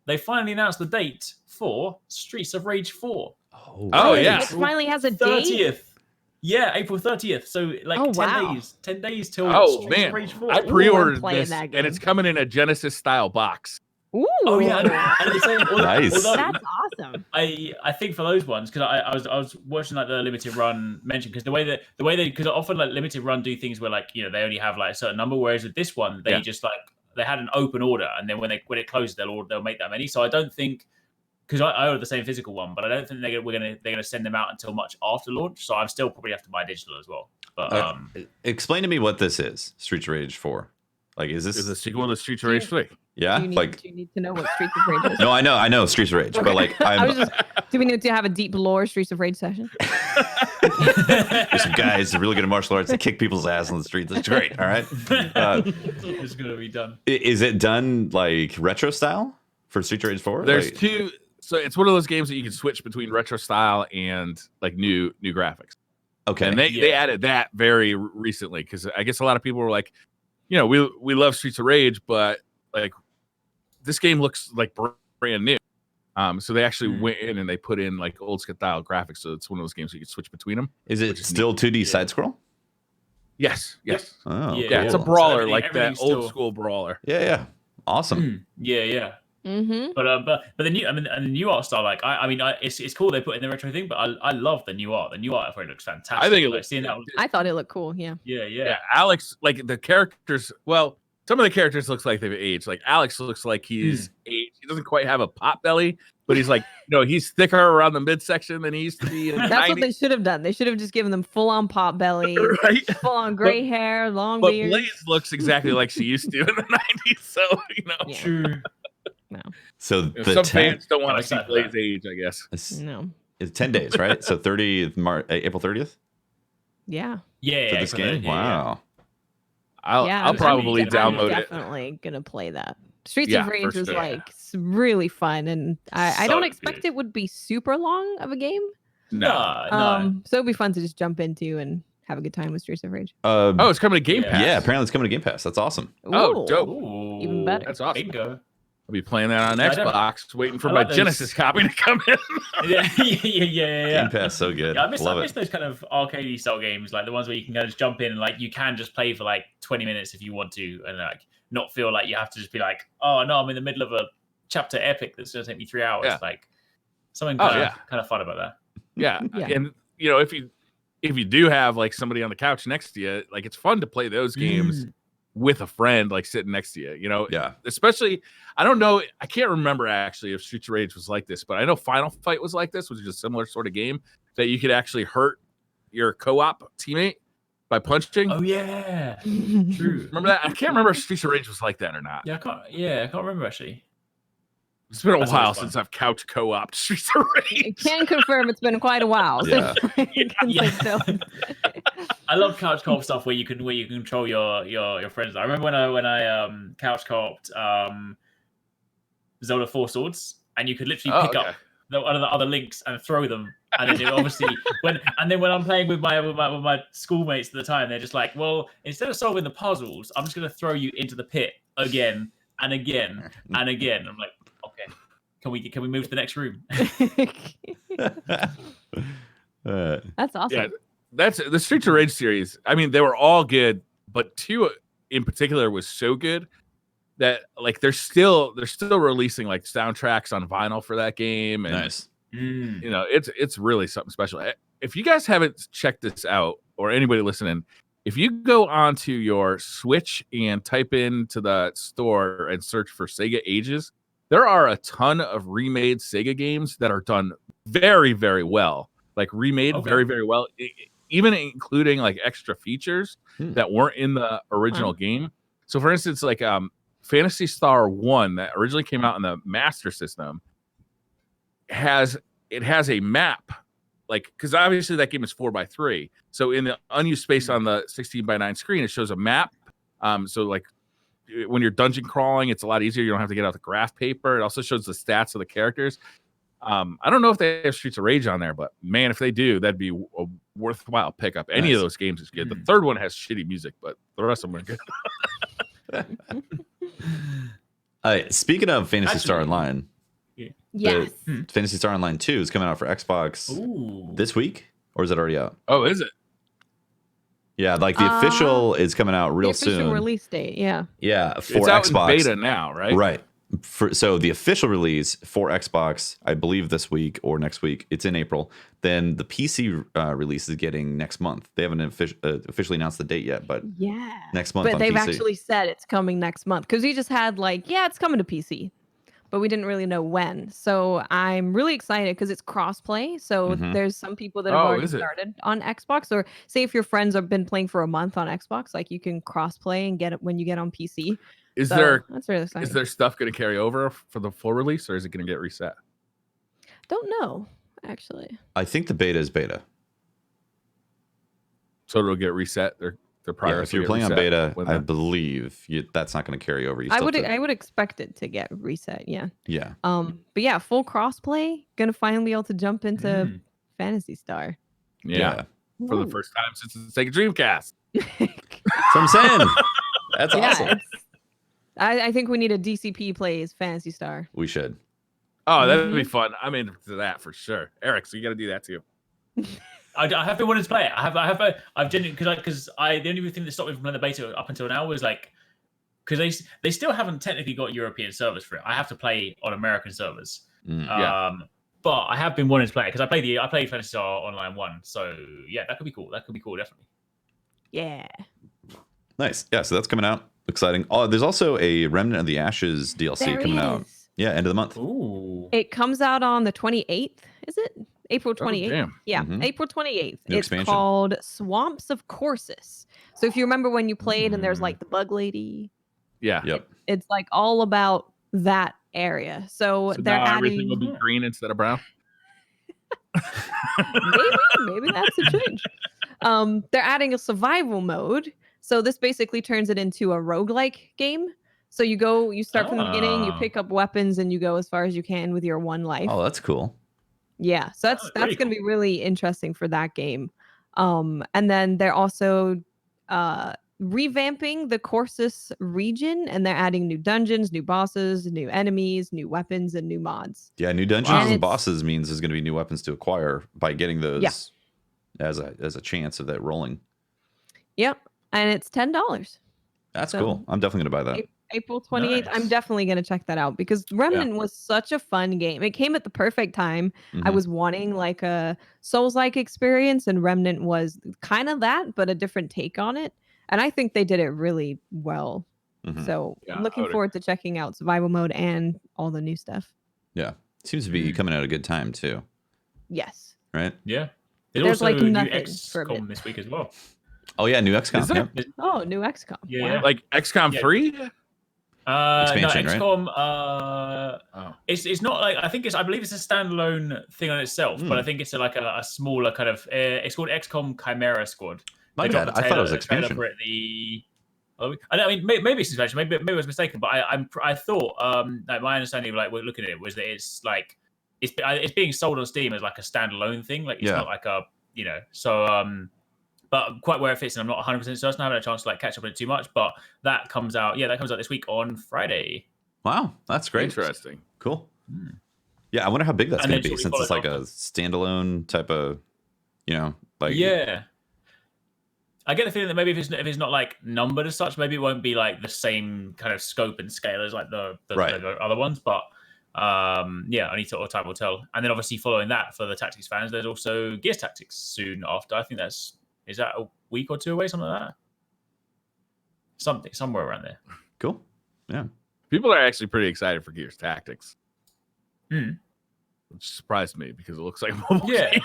Speaker 2: They finally announced the date for Streets of Rage 4.
Speaker 4: Oh yeah!
Speaker 3: It finally has a
Speaker 2: 30th.
Speaker 3: date.
Speaker 2: Yeah, April 30th. So like 10 days till Streets of Rage 4.
Speaker 4: I pre-ordered this, and it's coming in a Genesis style box.
Speaker 3: Ooh!
Speaker 2: Oh yeah,
Speaker 1: nice.
Speaker 3: That's awesome.
Speaker 2: I think for those ones because I was watching like the limited run mention because the way they because often like limited run do things where like they only have like a certain number, whereas with this one they just like they had an open order, and then when it closes they'll make that many. So I don't think. Because I ordered the same physical one, but I don't think they're gonna send them out until much after launch. So I'm still probably have to buy digital as well. But
Speaker 1: explain to me what this is. Streets of Rage 4. Like, is this
Speaker 4: a sequel to Streets of Rage 3?
Speaker 1: Yeah.
Speaker 3: Do you need to know what Streets of Rage is?
Speaker 1: No, I know Streets of Rage, but like,
Speaker 3: do we need to have a deep lore Streets of Rage session?
Speaker 1: There's some guys that are really good at martial arts that kick people's ass on the streets. That's great. All right.
Speaker 2: It's gonna be done.
Speaker 1: Is it done like retro style for Streets of Rage 4?
Speaker 4: There's two. So it's one of those games that you can switch between retro style and like new graphics.
Speaker 1: Okay.
Speaker 4: And they added that very recently because I guess a lot of people were like, we love Streets of Rage, but like this game looks like brand new. So they actually went in and they put in like old style graphics. So it's one of those games you can switch between them.
Speaker 1: Is it still 2D side scroll?
Speaker 4: Yes.
Speaker 1: Oh,
Speaker 2: yeah,
Speaker 1: cool.
Speaker 4: It's a brawler,
Speaker 2: so
Speaker 4: like that old school brawler.
Speaker 1: Yeah. Awesome.
Speaker 2: Yeah.
Speaker 3: Mm-hmm.
Speaker 2: But the new and the new art style, like it's cool they put in the retro thing, but I love the new art. The new art looks fantastic.
Speaker 4: I think it
Speaker 2: looks.
Speaker 3: I thought it looked cool. Yeah.
Speaker 2: Yeah.
Speaker 4: Alex, like the characters. Well, some of the characters looks like they've aged. Like Alex looks like he's aged. He doesn't quite have a pot belly, but he's like he's thicker around the midsection than he used to be.
Speaker 3: That's what they should have done. They should have just given them full on pot belly,
Speaker 4: right?
Speaker 3: Full on gray hair, long beard.
Speaker 4: But Blaze looks exactly like she used to in the 90s. So
Speaker 2: True.
Speaker 3: No.
Speaker 1: So
Speaker 4: some fans don't want to see Blaze age, I guess.
Speaker 3: No.
Speaker 1: It's 10 days, right? So April 30th?
Speaker 2: Yeah.
Speaker 1: For this game? Wow.
Speaker 4: I'll probably download it.
Speaker 3: Definitely gonna play that. Streets of Rage was like really fun, and I don't expect it would be super long of a game.
Speaker 2: No.
Speaker 3: So it'd be fun to just jump into and have a good time with Streets of Rage.
Speaker 4: It's coming to Game Pass.
Speaker 1: Yeah, apparently it's coming to Game Pass. That's awesome.
Speaker 4: Oh, dope.
Speaker 2: Ooh,
Speaker 3: even better.
Speaker 4: That's awesome.
Speaker 2: Bingo.
Speaker 4: I'll be playing that on Xbox, waiting for my Genesis copy to come in.
Speaker 2: Yeah.
Speaker 1: Game Pass, so good.
Speaker 2: Yeah, I miss those kind of arcade style games, like the ones where you can just jump in and like you can just play for like 20 minutes if you want to, and like not feel like you have to just be like, oh no, I'm in the middle of a chapter epic that's going to take me 3 hours.
Speaker 4: Yeah.
Speaker 2: Like something kind of fun about that.
Speaker 4: Yeah, and if you do have like somebody on the couch next to you, like it's fun to play those games with a friend like sitting next to you,
Speaker 1: Yeah.
Speaker 4: Especially, I don't know, I can't remember actually if Streets of Rage was like this, but I know Final Fight was like this, which is a similar sort of game that you could actually hurt your co-op teammate by punching.
Speaker 2: Oh yeah, true.
Speaker 4: Remember that? I can't remember if Streets of Rage was like that or not.
Speaker 2: Yeah, I can't remember actually.
Speaker 4: It's been a while since I've couch co-opted Streets of Rage.
Speaker 3: I can confirm it's been quite a while.
Speaker 1: Yeah.
Speaker 2: I love couch co-op stuff where you can control your friends. I remember when I couch co-opted Zelda Four Swords, and you could literally pick up one of the other links and throw them. And then obviously when I'm playing with my schoolmates at the time, they're just like, well, instead of solving the puzzles, I'm just gonna throw you into the pit again and again and again. I'm like, okay, can we move to the next room?
Speaker 3: That's awesome.
Speaker 4: Yeah, that's the Streets of Rage series. I mean, they were all good, but 2 in particular was so good that like they're still releasing like soundtracks on vinyl for that game. And,
Speaker 1: nice.
Speaker 4: You know, it's really something special. If you guys haven't checked this out, or anybody listening, if you go onto your Switch and type into the store and search for Sega Ages, there are a ton of remade Sega games that are done very, very well. Like remade very, very well, even including like extra features that weren't in the original game. So for instance, like Phantasy Star 1 that originally came out in the Master System has a map, like, because obviously that game is 4x3. So in the unused space on the 16:9 screen, it shows a map. So like when you're dungeon crawling, it's a lot easier. You don't have to get out the graph paper. It also shows the stats of the characters. I don't know if they have Streets of Rage on there, but man, if they do, that'd be a worthwhile pickup. Any of those games is good. The third one has shitty music, but the rest of them are
Speaker 1: good. Speaking of Phantasy Star Online,
Speaker 3: yes,
Speaker 1: Phantasy Star Online 2 is coming out for Xbox this week, or is it already out?
Speaker 4: Oh, is it?
Speaker 1: Yeah, like the official is coming out real soon.
Speaker 3: The official release date, yeah.
Speaker 1: Yeah, for
Speaker 4: it's out
Speaker 1: Xbox.
Speaker 4: in beta now, right?
Speaker 1: Right. So the official release for Xbox, I believe this week or next week, it's in April. Then the PC release is getting next month. They haven't officially announced the date yet, but next month.
Speaker 3: But they've
Speaker 1: PC.
Speaker 3: actually said it's coming next month, because we just had like, it's coming to PC, but we didn't really know when. So I'm really excited because it's crossplay. So there's some people that have already started on Xbox, or say if your friends have been playing for a month on Xbox, like you can crossplay and get it when you get on PC.
Speaker 4: That's really exciting. Is there stuff going to carry over for the full release, or is it going to get reset?
Speaker 3: Don't know, actually.
Speaker 1: I think the beta is beta.
Speaker 4: So it'll get reset. Their prior.
Speaker 1: If you're playing on beta, I believe that's not going to carry over.
Speaker 3: I would expect it to get reset. Yeah.
Speaker 1: Yeah.
Speaker 3: But yeah, full crossplay. Gonna finally be able to jump into Phantasy Star.
Speaker 4: Yeah. For the first time since the Sega Dreamcast.
Speaker 1: That's what I'm saying. That's awesome.
Speaker 3: I think we need a DCP plays Phantasy Star.
Speaker 1: We should.
Speaker 4: Oh, that'd be fun. I'm into that for sure. Eric, so you got to do that too.
Speaker 2: I have been wanting to play it. I've genuinely because the only thing that stopped me from playing the beta up until now was like, because they still haven't technically got European servers for it. I have to play on American servers. But I have been wanting to play it because I played Phantasy Star Online 1. So yeah, that could be cool. That could be cool, definitely.
Speaker 3: Yeah.
Speaker 1: Nice. Yeah, so that's coming out. Exciting. Oh, there's also a Remnant of the Ashes DLC coming out. Yeah, end of the month.
Speaker 2: Ooh.
Speaker 3: It comes out on the 28th, is it? April 28th.
Speaker 4: Damn.
Speaker 3: Yeah, April 28th.
Speaker 1: New
Speaker 3: it's
Speaker 1: expansion.
Speaker 3: called Swamps of Corsus. So if you remember when you played and there's like the bug lady.
Speaker 4: Yeah.
Speaker 1: Yep.
Speaker 3: It's like all about that area. So they're
Speaker 4: now
Speaker 3: adding
Speaker 4: everything will be green instead of brown.
Speaker 3: maybe that's a change. They're adding a survival mode. So this basically turns it into a roguelike game. So you start from the beginning, you pick up weapons, and you go as far as you can with your one life.
Speaker 1: Oh, that's cool.
Speaker 3: Yeah, so that's going to be really interesting for that game. And then they're also revamping the Corsus region, and they're adding new dungeons, new bosses, new enemies, new weapons, and new mods.
Speaker 1: Yeah, new dungeons and bosses means there's going to be new weapons to acquire by getting those as a chance of that rolling.
Speaker 3: Yep, and it's $10.
Speaker 1: That's cool. I'm definitely going to buy that.
Speaker 3: April 28th. Nice. I'm definitely going to check that out because Remnant was such a fun game. It came at the perfect time. I was wanting like a Souls-like experience, and Remnant was kind of that, but a different take on it. And I think they did it really well. So I'm looking forward to checking out survival mode and all the new stuff.
Speaker 1: Yeah. Seems to be coming at a good time too.
Speaker 3: Yes.
Speaker 1: Right?
Speaker 2: Yeah.
Speaker 3: There's
Speaker 2: also
Speaker 3: like nothing
Speaker 2: new XCOM this week as well.
Speaker 1: Oh yeah, new XCOM.
Speaker 3: Oh, new XCOM.
Speaker 2: Yeah.
Speaker 3: Wow.
Speaker 4: Like XCOM 3?
Speaker 1: expansion,
Speaker 2: no,
Speaker 1: right?
Speaker 2: XCOM. It's not like I believe it's a standalone thing on itself, but I think it's like a smaller kind of. It's called XCOM Chimera Squad.
Speaker 1: My bad. I thought it was expansion.
Speaker 2: For it, I mean, maybe it's expansion. Maybe I was mistaken, but I thought like my understanding of like we're looking at it was that it's like it's being sold on Steam as like a standalone thing. Like it's not like a so. But quite where it fits, and I'm not 100% certain. I haven't had a chance to like catch up on it too much, but that comes out. Yeah, that comes out this week on Friday.
Speaker 1: Wow, that's great.
Speaker 4: Interesting.
Speaker 1: Cool. Yeah, I wonder how big that's going to be since it's like a standalone type of, like.
Speaker 2: Yeah. I get the feeling that maybe if it's not like numbered as such, maybe it won't be like the same kind of scope and scale as like the other ones. But only time will tell. And then obviously following that for the Tactics fans, there's also Gears Tactics soon after. I think is that a week or two away, something like that? Somewhere around there.
Speaker 1: Cool. Yeah.
Speaker 4: People are actually pretty excited for Gears Tactics.
Speaker 2: Which
Speaker 4: surprised me because it looks like a mobile game.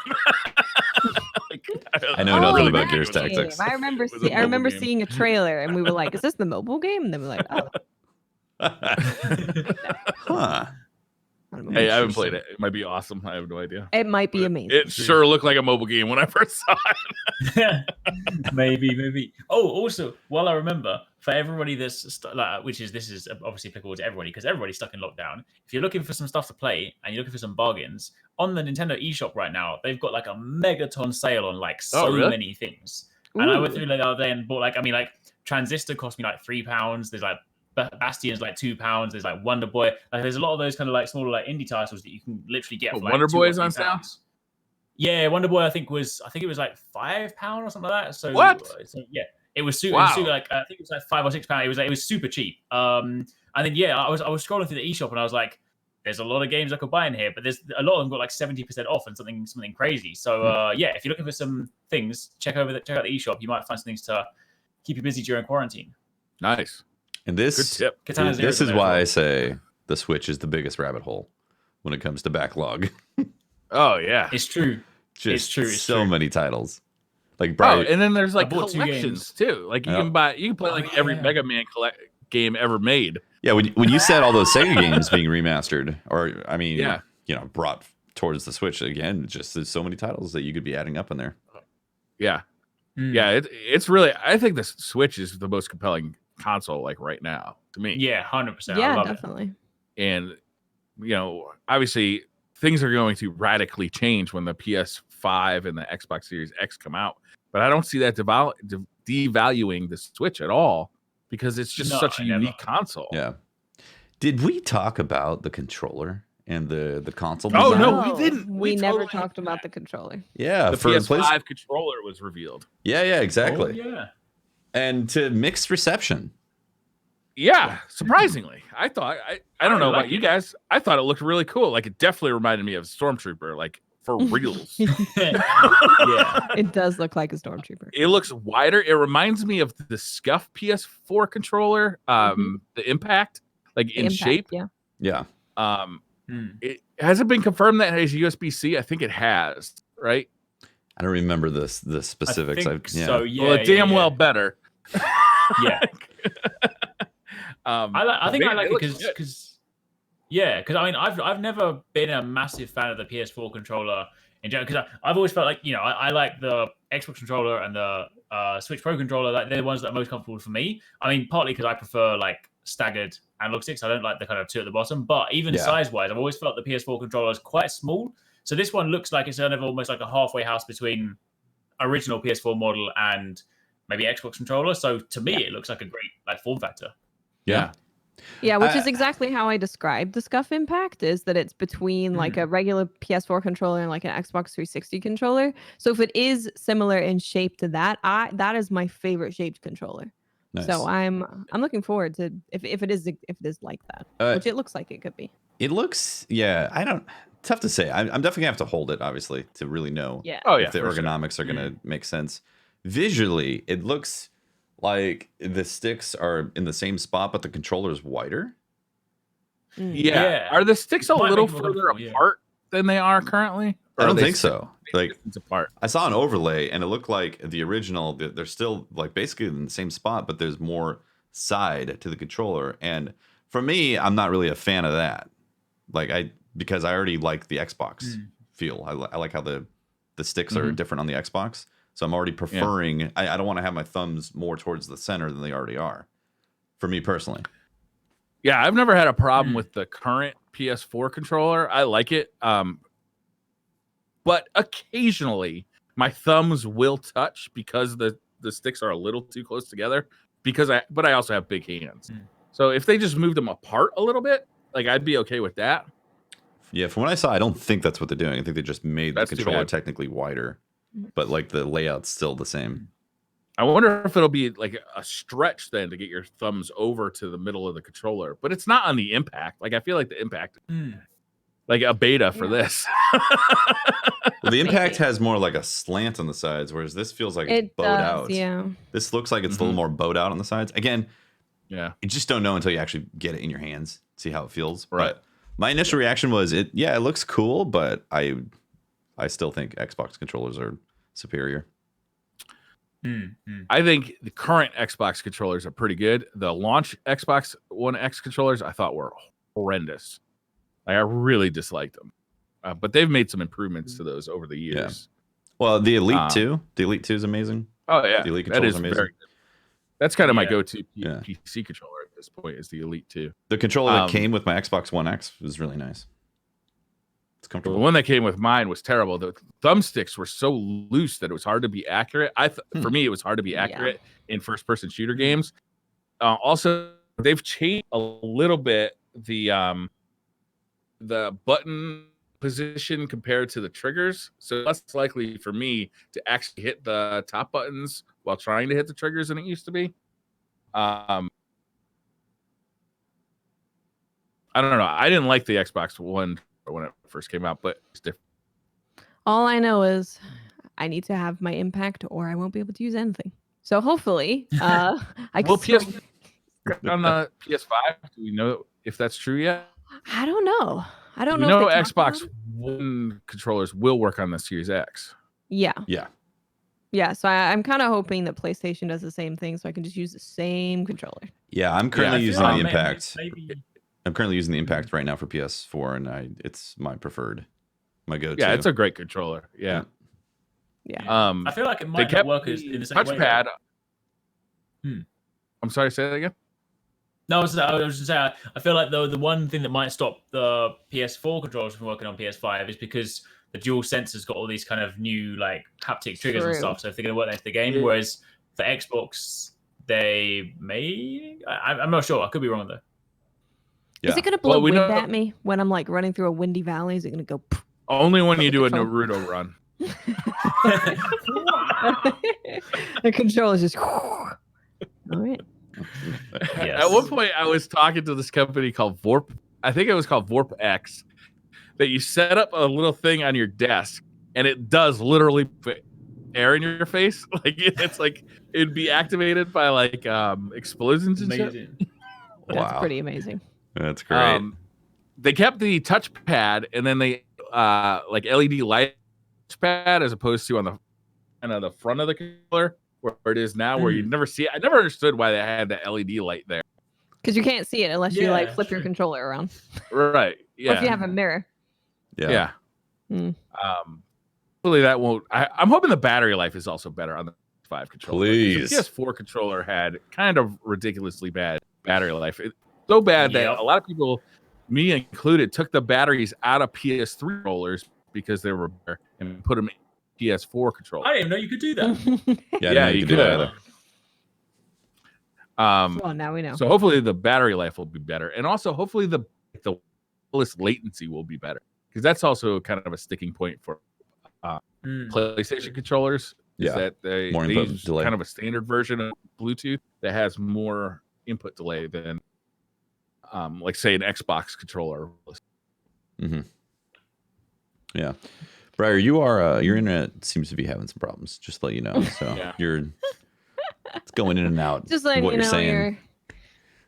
Speaker 1: I know nothing about Gears Tactics.
Speaker 3: I remember seeing a trailer and we were like, is this the mobile game? And then we're like, oh.
Speaker 1: Huh.
Speaker 4: Hey, I haven't played it. It might be awesome. I have no idea.
Speaker 3: It might be amazing.
Speaker 4: It sure looked like a mobile game when I first saw
Speaker 2: it. maybe. Oh, also, while I remember, for everybody this is obviously applicable to everybody because everybody's stuck in lockdown. If you're looking for some stuff to play and you're looking for some bargains on the Nintendo eShop right now, they've got like a megaton sale on like many things. Ooh. And I went through the other day and bought like Transistor cost me like £3. There's like Bastion's like £2. There's like Wonder Boy. Like there's a lot of those kind of like smaller like indie titles that you can literally get. For like
Speaker 4: Wonder Boy is on sale.
Speaker 2: Yeah, Wonder Boy. I think it was like £5 or something like that. So
Speaker 4: what?
Speaker 2: So, yeah, it was super. Wow. It was super, like I think it was like £5 or £6. It was super cheap. And then I was scrolling through the eShop and I was like, there's a lot of games I could buy in here, but there's a lot of them got like 70% off and something crazy. So if you're looking for some things, check out the eShop. You might find some things to keep you busy during quarantine.
Speaker 4: Nice.
Speaker 1: And this is why I say the Switch is the biggest rabbit hole when it comes to backlog.
Speaker 4: Oh yeah,
Speaker 2: it's true. It's true.
Speaker 1: So many titles. Like
Speaker 4: and then there's like collections too. Like you can play like every Mega Man game ever made.
Speaker 1: Yeah, when you said all those Sega games being remastered, or I mean, brought towards the Switch again, just there's so many titles that you could be adding up in there.
Speaker 4: Yeah, yeah. It's really. I think the Switch is the most compelling console like right now to me.
Speaker 2: Yeah, 100%.
Speaker 3: Yeah, definitely.
Speaker 4: And obviously things are going to radically change when the PS5 and the Xbox Series X come out, but I don't see that devaluing the Switch at all because it's just such a unique console.
Speaker 1: Yeah. Did we talk about the controller and the console design?
Speaker 4: Oh no, we didn't.
Speaker 3: We never talked about the controller.
Speaker 1: Yeah,
Speaker 4: the PS5 controller was revealed.
Speaker 1: Yeah, exactly.
Speaker 2: Oh, yeah.
Speaker 1: And to mixed reception.
Speaker 4: Yeah, surprisingly. I thought I don't know about you guys. I thought it looked really cool. Like it definitely reminded me of Stormtrooper, like for reals.
Speaker 2: Yeah.
Speaker 3: It does look like a Stormtrooper.
Speaker 4: It looks wider. It reminds me of the Scuf PS4 controller, the Impact, like in shape.
Speaker 3: Yeah.
Speaker 4: It hasn't been confirmed that it has USB-C. I think it has, right?
Speaker 1: I don't remember the specifics.
Speaker 2: So
Speaker 4: well better.
Speaker 2: Yeah. I think I like it because I mean I've never been a massive fan of the PS4 controller in general because I've always felt like I like the Xbox controller and the Switch Pro controller. Like they're the ones that are most comfortable for me. I mean partly because I prefer like staggered analog sticks. I don't like the kind of two at the bottom. But even size wise, I've always felt the PS4 controller is quite small. So this one looks like it's kind of almost like a halfway house between original PS4 model and maybe Xbox controller. So to me, it looks like a great like form factor.
Speaker 1: Yeah.
Speaker 3: Yeah, which is exactly how I described the Scuf Impact, is that it's between like a regular PS4 controller and like an Xbox 360 controller. So if it is similar in shape to that, that is my favorite shaped controller. Nice. So I'm looking forward to if it is like that, which it looks like it could be.
Speaker 1: It looks, tough to say. I'm definitely gonna have to hold it, obviously, to really know if the ergonomics are gonna make sense. Visually, it looks like the sticks are in the same spot, but the controller is wider.
Speaker 4: Yeah. Are the sticks a little further apart than they are currently?
Speaker 1: I don't think so. Like
Speaker 4: apart.
Speaker 1: I saw an overlay and it looked like the original, they're still like basically in the same spot, but there's more side to the controller. And For me, I'm not really a fan of that. Because I already like the Xbox feel. I like how the sticks are different on the Xbox. So I'm already preferring. I don't want to have my thumbs more towards the center than they already are. For me personally.
Speaker 4: Yeah, I've never had a problem with the current PS4 controller. I like it. But occasionally my thumbs will touch because the sticks are a little too close together. But I also have big hands. So if they just moved them apart a little bit, like I'd be okay with that.
Speaker 1: Yeah, from what I saw, I don't think that's what they're doing. I think they just made the controller technically wider, but like the layout's still the same.
Speaker 4: I wonder if it'll be like a stretch then to get your thumbs over to the middle of the controller, but it's not on the impact. Like I feel like the impact, like a beta for this.
Speaker 1: Well, the impact has more like a slant on the sides, whereas this feels like it's bowed out.
Speaker 3: Yeah,
Speaker 1: this looks like it's a little more bowed out on the sides. Again,
Speaker 4: yeah,
Speaker 1: you just don't know until you actually get it in your hands, see how it feels.
Speaker 4: Right.
Speaker 1: But my initial reaction was, it looks cool, but I still think Xbox controllers are superior.
Speaker 4: I think the current Xbox controllers are pretty good. The launch Xbox One X controllers I thought were horrendous. Like, I really disliked them. But they've made some improvements to those over the years.
Speaker 1: Yeah. Well, the Elite 2. The Elite 2 is amazing.
Speaker 4: Oh, yeah.
Speaker 1: The Elite controller is amazing.
Speaker 4: Very good. That's kind of my go-to PC controller at this point is the Elite 2.
Speaker 1: The controller that came with my Xbox One X was really nice. It's comfortable.
Speaker 4: The one that came with mine was terrible. The thumbsticks were so loose that it was hard to be accurate. For me, it was hard to be accurate in first-person shooter games. Also, they've changed a little bit the button position compared to the triggers, so less likely for me to actually hit the top buttons while trying to hit the triggers than it used to be. I don't know. I didn't like the Xbox One when it first came out, but it's different.
Speaker 3: All I know is I need to have my impact or I won't be able to use anything. So hopefully, I can.
Speaker 4: Will on the PS5? Do we know if that's true yet?
Speaker 3: I don't know. I don't know.
Speaker 4: You know, Xbox One controllers will work on the Series X.
Speaker 3: Yeah.
Speaker 1: Yeah.
Speaker 3: Yeah. So I'm kind of hoping that PlayStation does the same thing, so I can just use the same controller.
Speaker 1: Yeah, I'm currently using the Impact. I'm currently using the Impact right now for PS4, and it's my preferred, my go-to.
Speaker 4: Yeah, it's a great controller. Yeah.
Speaker 3: Yeah.
Speaker 2: I feel like it might not work in the same
Speaker 4: touchpad.
Speaker 2: way.
Speaker 4: I'm sorry, say that again.
Speaker 2: No, I was just saying, I feel like the one thing that might stop the PS4 controllers from working on PS5 is because the dual sensor's got all these kind of new like haptic triggers and stuff. So if they're going to work next to the game, whereas for Xbox, they may. I'm not sure. I could be wrong though.
Speaker 3: Yeah. Is it going to blow wind at me when I'm like running through a windy valley? Is it going to go?
Speaker 4: Only when you do a Naruto run.
Speaker 3: The controller's just. All right.
Speaker 4: Yes. At one point, I was talking to this company called Vorp. I think it was called Vorp X. That you set up a little thing on your desk, and it does literally put air in your face. Like it's like it'd be activated by like explosions and shit.
Speaker 3: That's pretty amazing.
Speaker 1: That's great.
Speaker 4: They kept the touchpad, and then they like LED light pad as opposed to on the kind of the front of the controller. Where it is now, where you never see it. I never understood why they had the LED light there.
Speaker 3: Because you can't see it unless you like flip your controller around.
Speaker 4: Right. Yeah.
Speaker 3: Or if you have a mirror.
Speaker 1: Yeah.
Speaker 4: Hopefully that won't. I'm hoping the battery life is also better on the 5 controller.
Speaker 1: Please.
Speaker 4: The PS4 controller had kind of ridiculously bad battery life. So bad that a lot of people, me included, took the batteries out of PS3 controllers because they were better and put them in PS4 controller.
Speaker 2: I didn't even know you could do that.
Speaker 1: Yeah, you could do that either.
Speaker 3: Well, now we know.
Speaker 4: So hopefully the battery life will be better, and also hopefully the wireless latency will be better, because that's also kind of a sticking point for PlayStation controllers. Is that they use kind of a standard version of Bluetooth that has more input delay than, like say an Xbox controller.
Speaker 1: Yeah. Briar, your internet seems to be having some problems. Just to let you know. So it's going in and out.
Speaker 3: Just letting
Speaker 1: what
Speaker 3: you know
Speaker 1: you're saying.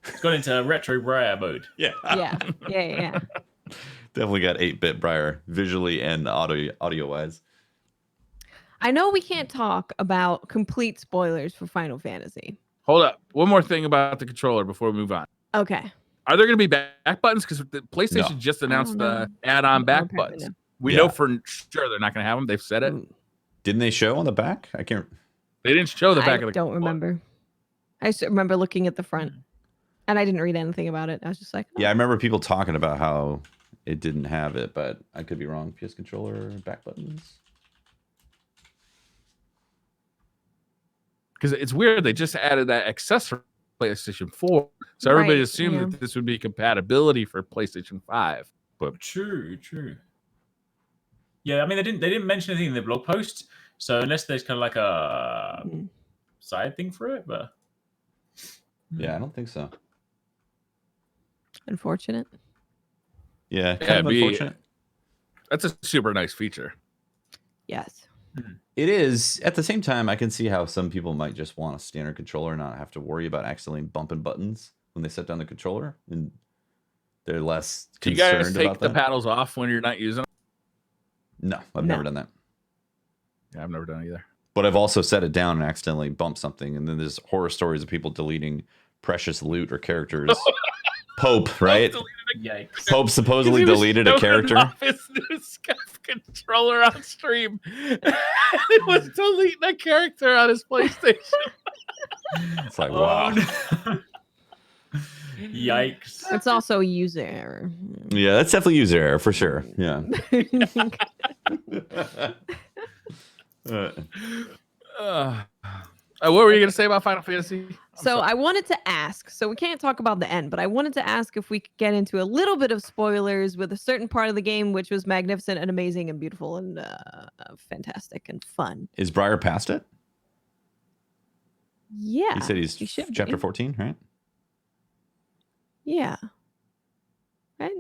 Speaker 2: It's gone into retro Briar mode.
Speaker 1: Yeah. Definitely got 8-bit Briar visually and audio wise.
Speaker 3: I know we can't talk about complete spoilers for Final Fantasy.
Speaker 4: Hold up. One more thing about the controller before we move on.
Speaker 3: Okay.
Speaker 4: Are there going to be back buttons? Because the PlayStation just announced the add-on back buttons. We know for sure they're not going to have them. They've said it.
Speaker 1: Didn't they show on the back? I can't.
Speaker 4: They didn't show the back of the.
Speaker 3: Don't remember. I just remember looking at the front, and I didn't read anything about it. I was just like,
Speaker 1: yeah, I remember people talking about how it didn't have it, but I could be wrong. PS controller back buttons.
Speaker 4: Because it's weird. They just added that accessory PlayStation 4, so everybody assumed that this would be compatibility for PlayStation 5. But
Speaker 2: true. Yeah, I mean they didn't mention anything in the blog post, so unless there's kind of like a side thing for it, but
Speaker 1: yeah, I don't think so.
Speaker 3: Unfortunate.
Speaker 1: Yeah, kind of unfortunate.
Speaker 4: That's a super nice feature.
Speaker 3: Yes.
Speaker 1: It is. At the same time, I can see how some people might just want a standard controller and not have to worry about accidentally bumping buttons when they set down the controller, and they're less concerned about that.
Speaker 4: Do you guys take the paddles off when you're not using them?
Speaker 1: No, I've never done that.
Speaker 4: Yeah, I've never done it either.
Speaker 1: But I've also set it down and accidentally bumped something, and then there's horror stories of people deleting precious loot or characters. Pope, right?
Speaker 2: Yikes.
Speaker 1: Pope supposedly deleted a character.
Speaker 4: Off his new Scuf controller on stream. It was deleting a character on his PlayStation.
Speaker 1: It's like, wow.
Speaker 2: Yikes.
Speaker 3: It's also user error.
Speaker 1: Yeah, that's definitely user error for sure. Yeah.
Speaker 4: What were you going to say about Final Fantasy?
Speaker 3: I wanted to ask, so we can't talk about the end, but I wanted to ask if we could get into a little bit of spoilers with a certain part of the game, which was magnificent and amazing and beautiful and fantastic and fun.
Speaker 1: Is Briar past it?
Speaker 3: Yeah.
Speaker 1: He said he's chapter 14, right?
Speaker 3: Yeah. Right?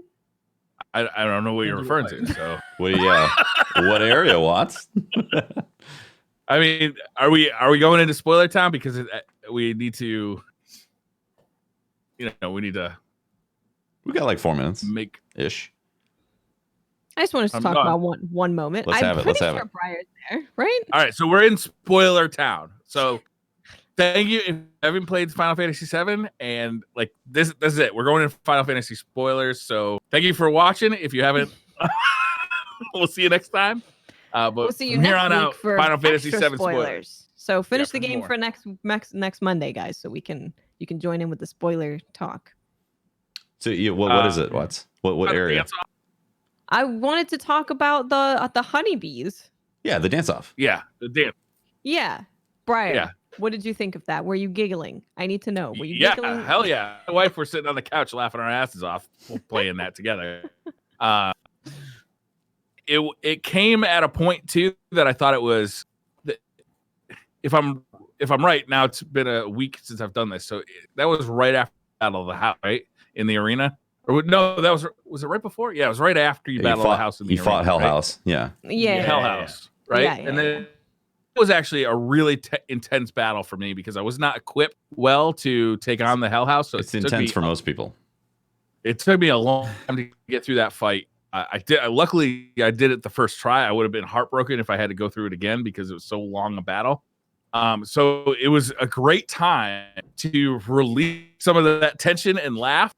Speaker 4: I don't know what you're referring to. So,
Speaker 1: what area, Watts?
Speaker 4: I mean, are we going into spoiler time because we need to, we need to.
Speaker 1: We got like 4 minutes,
Speaker 4: ish.
Speaker 3: I just want us to talk about one moment. I'm pretty sure Briar's there, right?
Speaker 4: All right, so we're in spoiler town. So, thank you if you haven't played Final Fantasy VII, and like this is it. We're going into Final Fantasy spoilers. So, thank you for watching. If you haven't, we'll see you next time. But
Speaker 3: we'll see you
Speaker 4: from here
Speaker 3: next
Speaker 4: on out,
Speaker 3: for
Speaker 4: Final Fantasy VII spoilers.
Speaker 3: So finish the game for next Monday, guys, so you can join in with the spoiler talk.
Speaker 1: So what is it? What area?
Speaker 3: I wanted to talk about the honeybees.
Speaker 1: Yeah, the dance off.
Speaker 4: Yeah, the dance.
Speaker 3: Yeah, Brian.
Speaker 4: Yeah.
Speaker 3: What did you think of that? Were you giggling? I need to know. Were you giggling?
Speaker 4: Hell yeah. My wife were sitting on the couch laughing our asses off playing that together. It came at a point too that I thought it was. If I'm right now, it's been a week since I've done this, so that was right after Battle of the House, right in the arena. Or no, was it right before? Yeah, it was right after you battled the house in the arena.
Speaker 1: You fought Hell House,
Speaker 3: yeah,
Speaker 4: Hell House, right? Yeah, and then it was actually a really intense battle for me because I was not equipped well to take on the Hell House. So
Speaker 1: it's intense for most people.
Speaker 4: It took me a long time to get through that fight. Luckily, I did it the first try. I would have been heartbroken if I had to go through it again because it was so long a battle. So it was a great time to release some of that tension and laugh.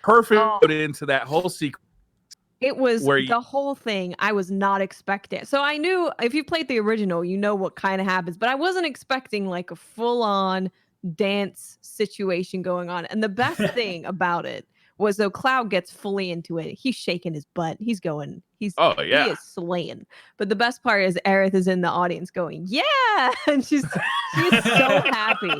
Speaker 4: Perfect into that whole sequence.
Speaker 3: It was the whole thing. I was not expecting. So I knew if you played the original, you know what kind of happens, but I wasn't expecting like a full-on dance situation going on. And the best thing about it was though Cloud gets fully into it. He's shaking his butt. He is slaying. But the best part is Aerith is in the audience going, yeah, and she is so happy.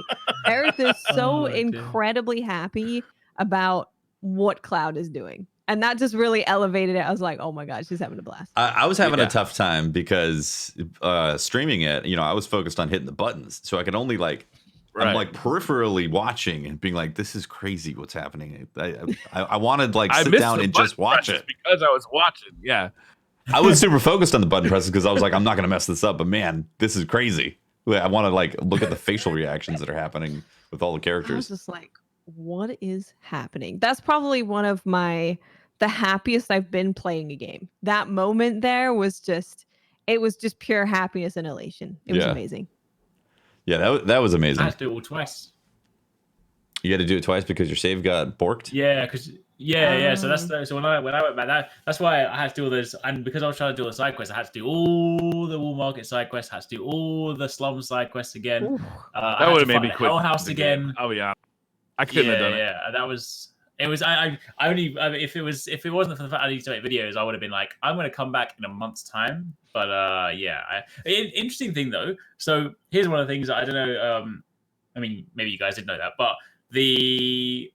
Speaker 3: Aerith is so incredibly happy about what Cloud is doing. And that just really elevated it. I was like, oh my God, she's having a blast.
Speaker 1: I was having a tough time because streaming it, I was focused on hitting the buttons. So I could only I'm like peripherally watching and being like, this is crazy what's happening. I wanted sit down and just watch it.
Speaker 4: Because I was watching, yeah.
Speaker 1: I was super focused on the button presses because I was like, I'm not going to mess this up. But man, this is crazy. I want to look at the facial reactions that are happening with all the characters.
Speaker 3: I was just like, what is happening? That's probably one of the happiest I've been playing a game. That moment there was just pure happiness and elation. It was amazing.
Speaker 1: Yeah, that was amazing.
Speaker 2: I have to do it all twice.
Speaker 1: You had to do it twice because your save got borked?
Speaker 2: Yeah, because so when I went back, that's why I had to do all those, and because I was trying to do all the side quests, I had to do all the Wool Market side quests, had to do all the Slum side quests again.
Speaker 4: That would have made me quit
Speaker 2: Hell House again.
Speaker 4: Oh yeah, I couldn't have done it.
Speaker 2: Yeah, that was. It was. I only. I mean, if it wasn't for the fact I need to make videos, I would have been like, I'm going to come back in a month's time. But interesting thing though. So here's one of the things that I don't know. I mean, maybe you guys didn't know that, but there's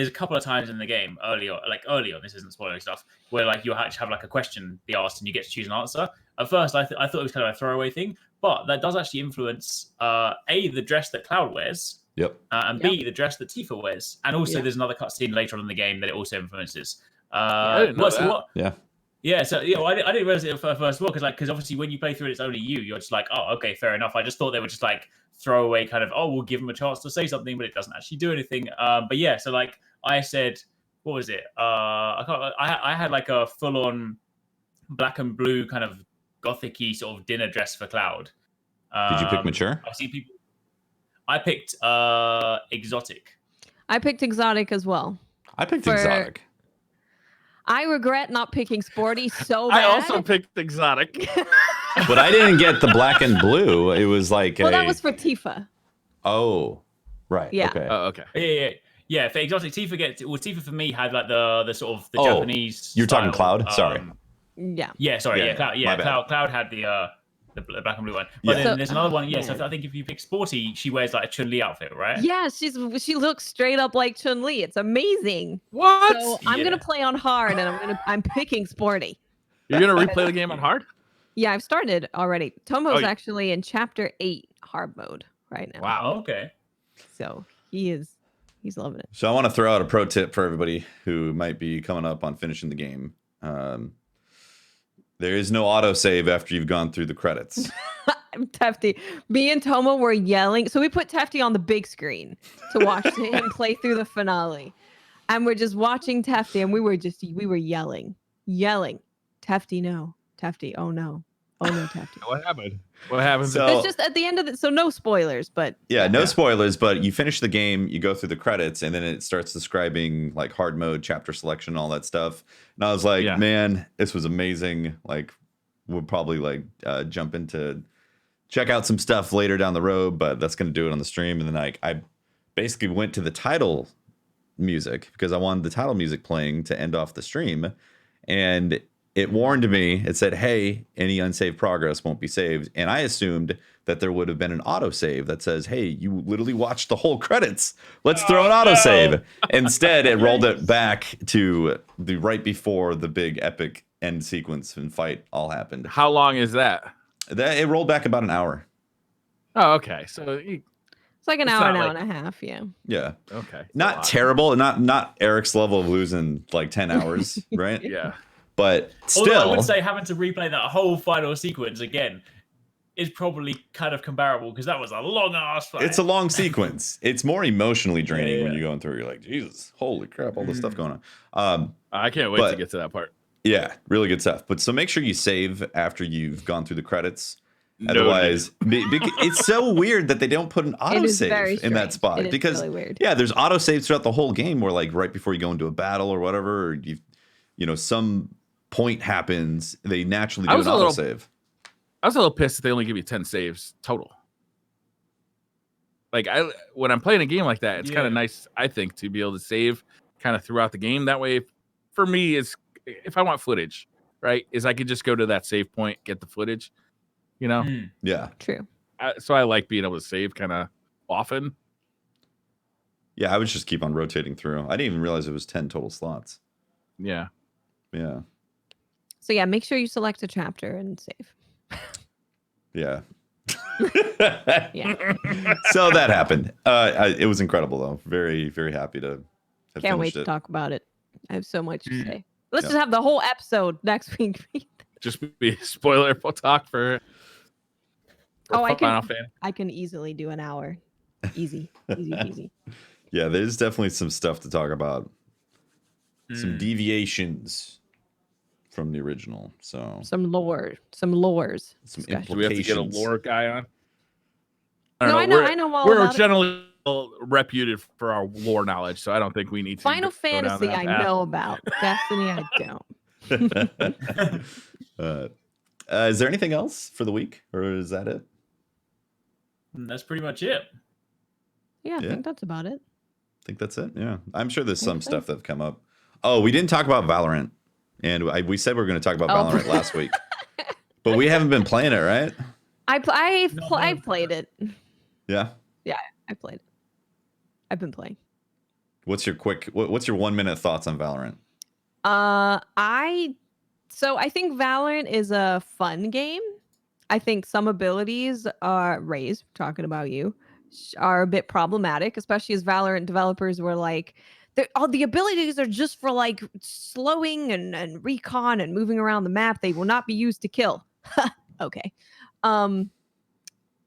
Speaker 2: a couple of times in the game early on, this isn't spoiling stuff, where like you actually have like a question be asked and you get to choose an answer. At first, I thought it was kind of a throwaway thing, but that does actually influence the dress that Cloud wears.
Speaker 1: Yep.
Speaker 2: And B, the dress that Tifa wears. And also there's another cutscene later on in the game that it also influences.
Speaker 4: I didn't know that.
Speaker 1: Yeah.
Speaker 2: Yeah, so I didn't realize it first of all, because obviously when you play through it, it's only you're just like, oh, okay, fair enough. I just thought they were just like throwaway kind of, we'll give them a chance to say something, but it doesn't actually do anything. But yeah, so like I said, what was it? I had like a full on black and blue kind of gothic-y sort of dinner dress for Cloud.
Speaker 1: Did you pick mature?
Speaker 2: I've seen people. I picked exotic.
Speaker 3: I picked exotic as well.
Speaker 1: I picked exotic.
Speaker 3: I regret not picking sporty so bad.
Speaker 4: I also picked exotic.
Speaker 1: But I didn't get the black and blue. It was like
Speaker 3: that was for Tifa.
Speaker 1: Oh, right.
Speaker 3: Yeah.
Speaker 1: Okay.
Speaker 4: Oh, okay.
Speaker 2: Yeah. For exotic, Tifa for me had like the sort of the Japanese.
Speaker 1: You're talking
Speaker 2: style,
Speaker 1: Cloud. Sorry.
Speaker 3: Yeah.
Speaker 2: Yeah. Sorry. Yeah. Cloud. Yeah. Cloud had the black and blue one. But then there's another one. Yes, I think if you pick sporty, she wears like a Chun-Li outfit, right?
Speaker 3: Yeah, she looks straight up like Chun-Li. It's amazing.
Speaker 4: What?
Speaker 3: So I'm gonna play on hard, and I'm picking sporty.
Speaker 4: You're gonna replay the game on hard?
Speaker 3: Yeah, I've started already. Tomo's actually in chapter 8 hard mode right now.
Speaker 2: Wow. Okay.
Speaker 3: So he's loving it.
Speaker 1: So I want to throw out a pro tip for everybody who might be coming up on finishing the game. There is no autosave after you've gone through the credits.
Speaker 3: Tefty. Me and Tomo were yelling. So we put Tefty on the big screen to watch him play through the finale. And we're just watching Tefty, and we were yelling. Tefty, no. Tefty, oh no. Oh no, Tefty.
Speaker 4: What happened?
Speaker 1: So,
Speaker 3: it's just at the end of it. So no spoilers, but
Speaker 1: no spoilers, but you finish the game, you go through the credits, and then it starts describing like hard mode, chapter selection, all that stuff. And I was like, man, this was amazing. Like, we'll probably like jump into check out some stuff later down the road, but that's gonna do it on the stream. And then I basically went to the title music because I wanted the title music playing to end off the stream, and it warned me. It said, hey, any unsaved progress won't be saved. And I assumed that there would have been an autosave that says, hey, you literally watched the whole credits. Let's throw an autosave. Instead, it rolled it back to the right before the big epic end sequence and fight all happened.
Speaker 4: How long is that?
Speaker 1: It rolled back about an hour.
Speaker 4: Oh, okay. So
Speaker 3: it's like an hour and a half. Yeah.
Speaker 1: Yeah.
Speaker 4: Okay.
Speaker 1: Not terrible. Not Eric's level of losing like 10 hours, right?
Speaker 4: Yeah.
Speaker 1: But still,
Speaker 2: although I would say having to replay that whole final sequence again is probably kind of comparable because that was a long ass fight.
Speaker 1: It's a long sequence. It's more emotionally draining when you're going through. You're like, Jesus, holy crap, all this stuff going on.
Speaker 4: I can't wait to get to that part.
Speaker 1: Yeah, really good stuff. But so make sure you save after you've gone through the credits. Otherwise, it's so weird that they don't put an autosave in that spot because
Speaker 3: really weird.
Speaker 1: Yeah, there's autosaves throughout the whole game where like right before you go into a battle or whatever, or some point happens, they naturally do an autosave.
Speaker 4: I was a little pissed that they only give you 10 saves total. Like when I'm playing a game like that, it's kind of nice, I think, to be able to save kind of throughout the game. That way, for me, is if I want footage, right, is I could just go to that save point, get the footage,
Speaker 1: Yeah.
Speaker 3: True.
Speaker 4: So I like being able to save kind of often.
Speaker 1: Yeah, I would just keep on rotating through. I didn't even realize it was 10 total slots.
Speaker 4: Yeah.
Speaker 1: Yeah.
Speaker 3: So yeah, make sure you select a chapter and save.
Speaker 1: Yeah.
Speaker 3: Yeah.
Speaker 1: So that happened. It was incredible though. Very, very happy to have
Speaker 3: Can't wait
Speaker 1: finished
Speaker 3: to
Speaker 1: it.
Speaker 3: talk about it. I have so much to say. Let's just have the whole episode next week.
Speaker 4: Just be spoiler talk for
Speaker 3: I
Speaker 4: Final Fan.
Speaker 3: I can easily do an hour. Easy peasy.
Speaker 1: Yeah, there's definitely some stuff to talk about. Some deviations from the original. So
Speaker 3: some lores. Some
Speaker 1: implications.
Speaker 4: Do we have to get a lore guy on?
Speaker 3: I know all
Speaker 4: we're
Speaker 3: about
Speaker 4: generally reputed for our lore knowledge, so I don't think we need to.
Speaker 3: Final Fantasy, I know about. Destiny, I don't.
Speaker 1: Is there anything else for the week, or is that it?
Speaker 2: That's pretty much it.
Speaker 3: Yeah, I think that's about it.
Speaker 1: I think that's it. Yeah, I'm sure there's some stuff that's come up. Oh, we didn't talk about Valorant, and we said we were going to talk about Valorant last week, but we haven't been playing it, right?
Speaker 3: I played it.
Speaker 1: Yeah.
Speaker 3: Yeah, I played it. I've been playing.
Speaker 1: What's your 1 minute thoughts on Valorant?
Speaker 3: I think Valorant is a fun game. I think some abilities Raze, talking about you, are a bit problematic, especially as Valorant developers were like, all the abilities are just for like slowing and recon and moving around the map. They will not be used to kill. Okay.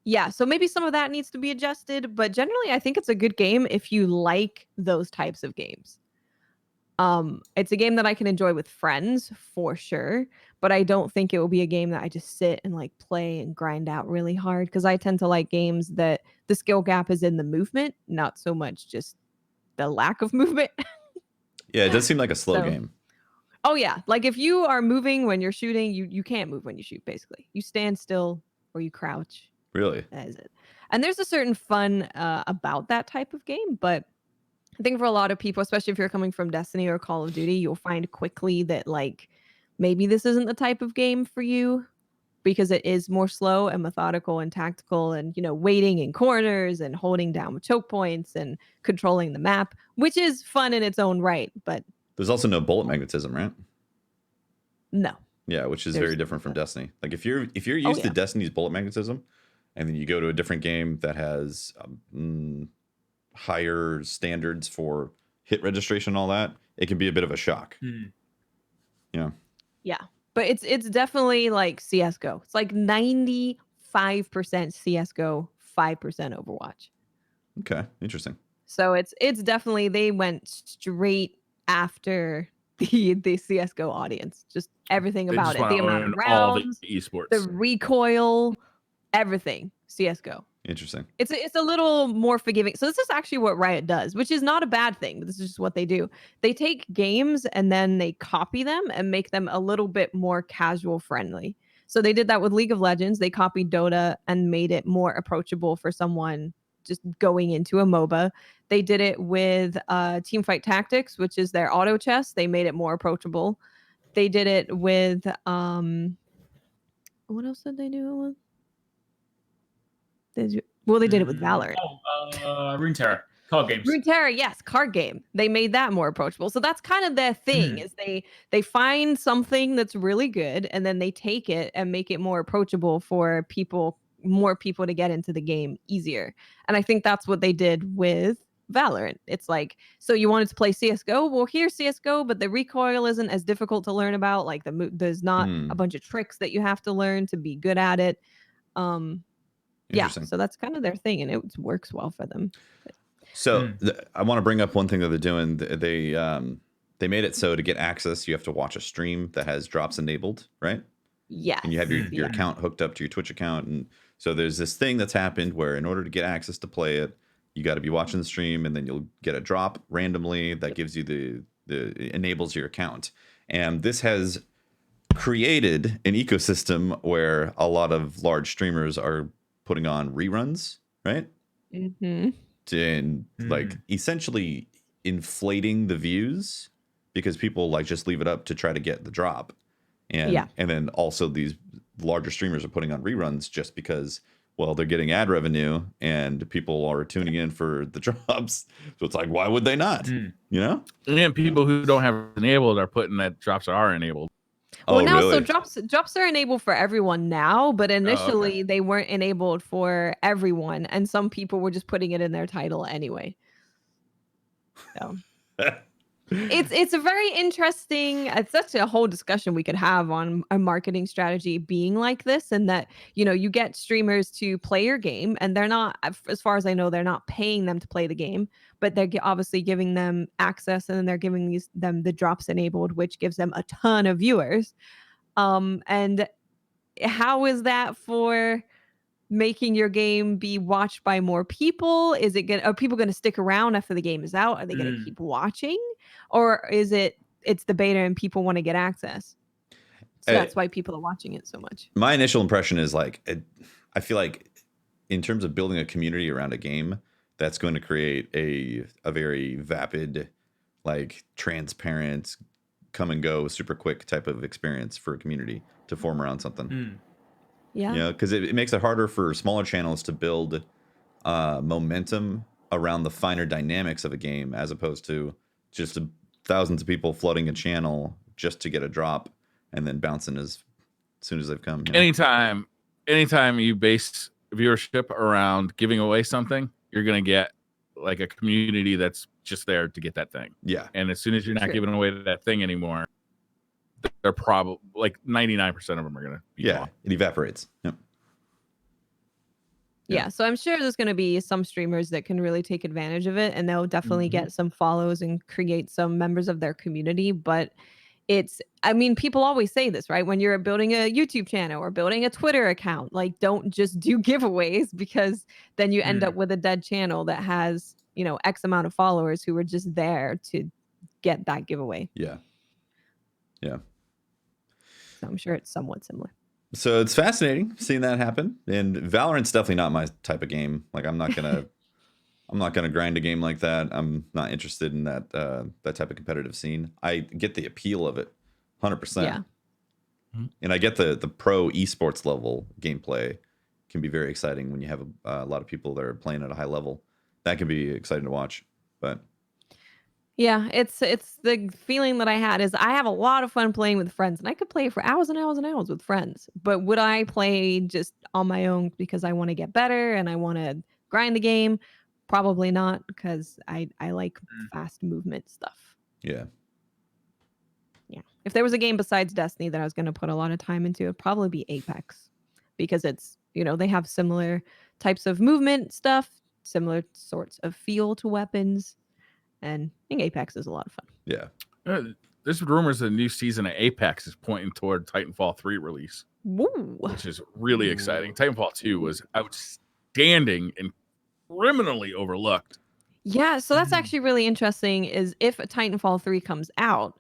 Speaker 3: Yeah, so maybe some of that needs to be adjusted, but generally I think it's a good game if you like those types of games. It's a game that I can enjoy with friends for sure, but I don't think it will be a game that I just sit and like play and grind out really hard, because I tend to like games that the skill gap is in the movement, not so much just the lack of movement.
Speaker 1: Yeah, it does seem like a slow game.
Speaker 3: Oh yeah, like if you are moving when you're shooting, you can't move when you shoot, basically. You stand still or you crouch.
Speaker 1: Really?
Speaker 3: That is it. And there's a certain fun about that type of game, but I think for a lot of people, especially if you're coming from Destiny or Call of Duty, you'll find quickly that like maybe this isn't the type of game for you, because it is more slow and methodical and tactical, and waiting in corners and holding down with choke points and controlling the map, which is fun in its own right. But
Speaker 1: there's also no bullet magnetism, right?
Speaker 3: No.
Speaker 1: Yeah, which is very different from Destiny. Like if you're used to Destiny's bullet magnetism, and then you go to a different game that has higher standards for hit registration and all that, it can be a bit of a shock. Yeah.
Speaker 3: Yeah. But it's definitely like CSGO. It's like 95% CSGO, 5% Overwatch.
Speaker 1: Okay, interesting.
Speaker 3: So it's definitely, they went straight after the CSGO audience. Just everything about it. The amount of rounds,
Speaker 4: all the esports,
Speaker 3: the recoil, everything. CSGO.
Speaker 1: Interesting.
Speaker 3: It's a little more forgiving. So this is actually what Riot does, which is not a bad thing, but this is just what they do. They take games and then they copy them and make them a little bit more casual friendly. So they did that with League of Legends. They copied Dota and made it more approachable for someone just going into a MOBA. They did it with Teamfight Tactics, which is their auto chess. They made it more approachable. They did it with what else did they do it with? They did it with Valorant.
Speaker 2: Runeterra, card games.
Speaker 3: Runeterra, yes, card game. They made that more approachable. So that's kind of their thing, is they find something that's really good and then they take it and make it more approachable for more people to get into the game easier. And I think that's what they did with Valorant. It's like, so you wanted to play CSGO? Well, here's CSGO, but the recoil isn't as difficult to learn about. Like there's not a bunch of tricks that you have to learn to be good at it. Yeah, so that's kind of their thing, and it works well for them.
Speaker 1: So I want to bring up one thing that they're doing. They made it so to get access, you have to watch a stream that has drops enabled, right?
Speaker 3: Yeah.
Speaker 1: And you have your account hooked up to your Twitch account, and so there's this thing that's happened where in order to get access to play it, you got to be watching the stream, and then you'll get a drop randomly that gives you the enables your account, and this has created an ecosystem where a lot of large streamers are putting on reruns, right? And like essentially inflating the views, because people like just leave it up to try to get the drop. And then also these larger streamers are putting on reruns just because, well, they're getting ad revenue and people are tuning in for the drops. So it's like, why would they not?
Speaker 4: And people who don't have it enabled are putting that drops are enabled.
Speaker 3: Well, now, really? So drops are enabled for everyone now, but initially they weren't enabled for everyone, and some people were just putting it in their title anyway. So it's a very interesting. It's such a whole discussion we could have on a marketing strategy being like this, and that you get streamers to play your game, and they're not, as far as I know, they're not paying them to play the game, but they're obviously giving them access, and then they're giving them the drops enabled, which gives them a ton of viewers. And how is that for making your game be watched by more people? Are people going to stick around after the game is out? Are they going to keep watching? Or is it's the beta and people want to get access? So that's why people are watching it so much.
Speaker 1: My initial impression is like, I feel like in terms of building a community around a game, that's going to create a very vapid, like transparent, come and go super quick type of experience for a community to form around something.
Speaker 3: Yeah.
Speaker 1: You know, because it makes it harder for smaller channels to build momentum around the finer dynamics of a game, as opposed to just thousands of people flooding a channel just to get a drop and then bouncing as soon as they've come. You know?
Speaker 4: Anytime you base viewership around giving away something, you're going to get like a community that's just there to get that thing.
Speaker 1: Yeah.
Speaker 4: And as soon as you're not giving away that thing anymore, they're probably like 99% of them are going to be gone.
Speaker 1: It evaporates. Yep.
Speaker 3: Yeah, so I'm sure there's going to be some streamers that can really take advantage of it, and they'll definitely get some follows and create some members of their community. But people always say this, right? When you're building a YouTube channel or building a Twitter account, like don't just do giveaways, because then you end up with a dead channel that has, X amount of followers who are just there to get that giveaway.
Speaker 1: Yeah. Yeah.
Speaker 3: So I'm sure it's somewhat similar.
Speaker 1: So it's fascinating seeing that happen. And Valorant's definitely not my type of game. Like I'm not gonna grind a game like that. I'm not interested in that type of competitive scene. I get the appeal of it, 100%.
Speaker 3: Yeah.
Speaker 1: And I get the pro esports level gameplay can be very exciting when you have a lot of people that are playing at a high level. That can be exciting to watch. But
Speaker 3: yeah, it's the feeling that I had is I have a lot of fun playing with friends, and I could play for hours and hours and hours with friends. But would I play just on my own because I want to get better and I want to grind the game? Probably not, because I like fast movement stuff.
Speaker 1: Yeah.
Speaker 3: Yeah. If there was a game besides Destiny that I was going to put a lot of time into, it'd probably be Apex, because it's, they have similar types of movement stuff, similar sorts of feel to weapons. And I think Apex is a lot of fun.
Speaker 1: Yeah.
Speaker 4: There's rumors that the new season of Apex is pointing toward Titanfall 3 release.
Speaker 3: Woo.
Speaker 4: Which is really exciting. Titanfall 2 was outstanding and criminally overlooked.
Speaker 3: Yeah, so that's actually really interesting, is if Titanfall 3 comes out,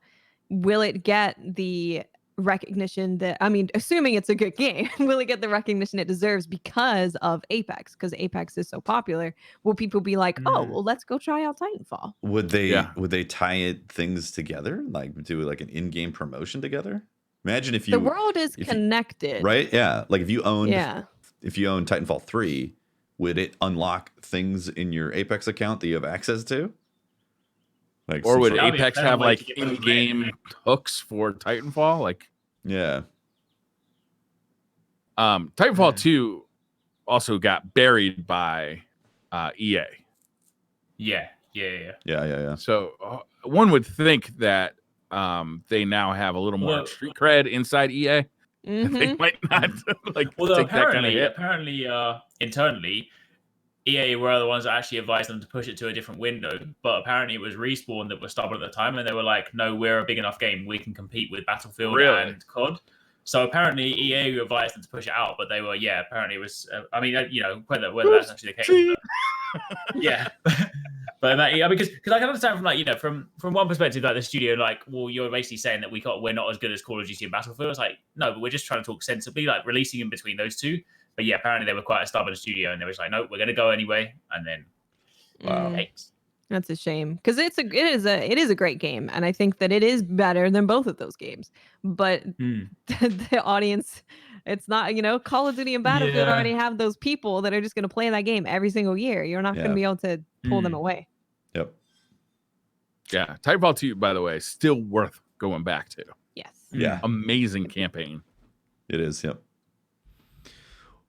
Speaker 3: will it get the recognition that, assuming it's a good game, will it get the recognition it deserves because of Apex? Because Apex is so popular. Will people be like, oh, well, let's go try out Titanfall?
Speaker 1: Would they tie things together? Like do like an in-game promotion together? Imagine if
Speaker 3: the world is connected.
Speaker 1: Right? Yeah. Like if you own Titanfall 3, would it unlock things in your Apex account that you have access to? Like,
Speaker 4: or would Apex have like in-game hooks for Titanfall? Like,
Speaker 1: yeah.
Speaker 4: Titanfall 2 also got buried by EA.
Speaker 2: Yeah.
Speaker 4: So one would think that they now have a little more street cred inside EA. They might not
Speaker 2: take apparently internally, EA were the ones that actually advised them to push it to a different window, but apparently it was Respawn that was stubborn at the time, and they were like, no, we're a big enough game, we can compete with Battlefield and COD. So apparently EA advised them to push it out, but they were, apparently it was, whether that's actually the case. Yeah. But because I can understand from one perspective, like the studio, like, well, you're basically saying that we're not as good as Call of Duty and Battlefield. It's like, no, but we're just trying to talk sensibly, like releasing in between those two. But yeah, apparently they were quite a stubborn studio, and they were just like, no, we're going to go anyway. And then,
Speaker 3: that's a shame, because it is a great game, and I think that it is better than both of those games. But the audience, it's not, Call of Duty and Battlefield already have those people that are just going to play that game every single year. You're not going to be able to pull them away.
Speaker 1: Yep.
Speaker 4: Yeah, Titanfall 2, by the way, still worth going back to.
Speaker 3: Yes.
Speaker 1: Yeah.
Speaker 4: Amazing campaign.
Speaker 1: It is. Yep.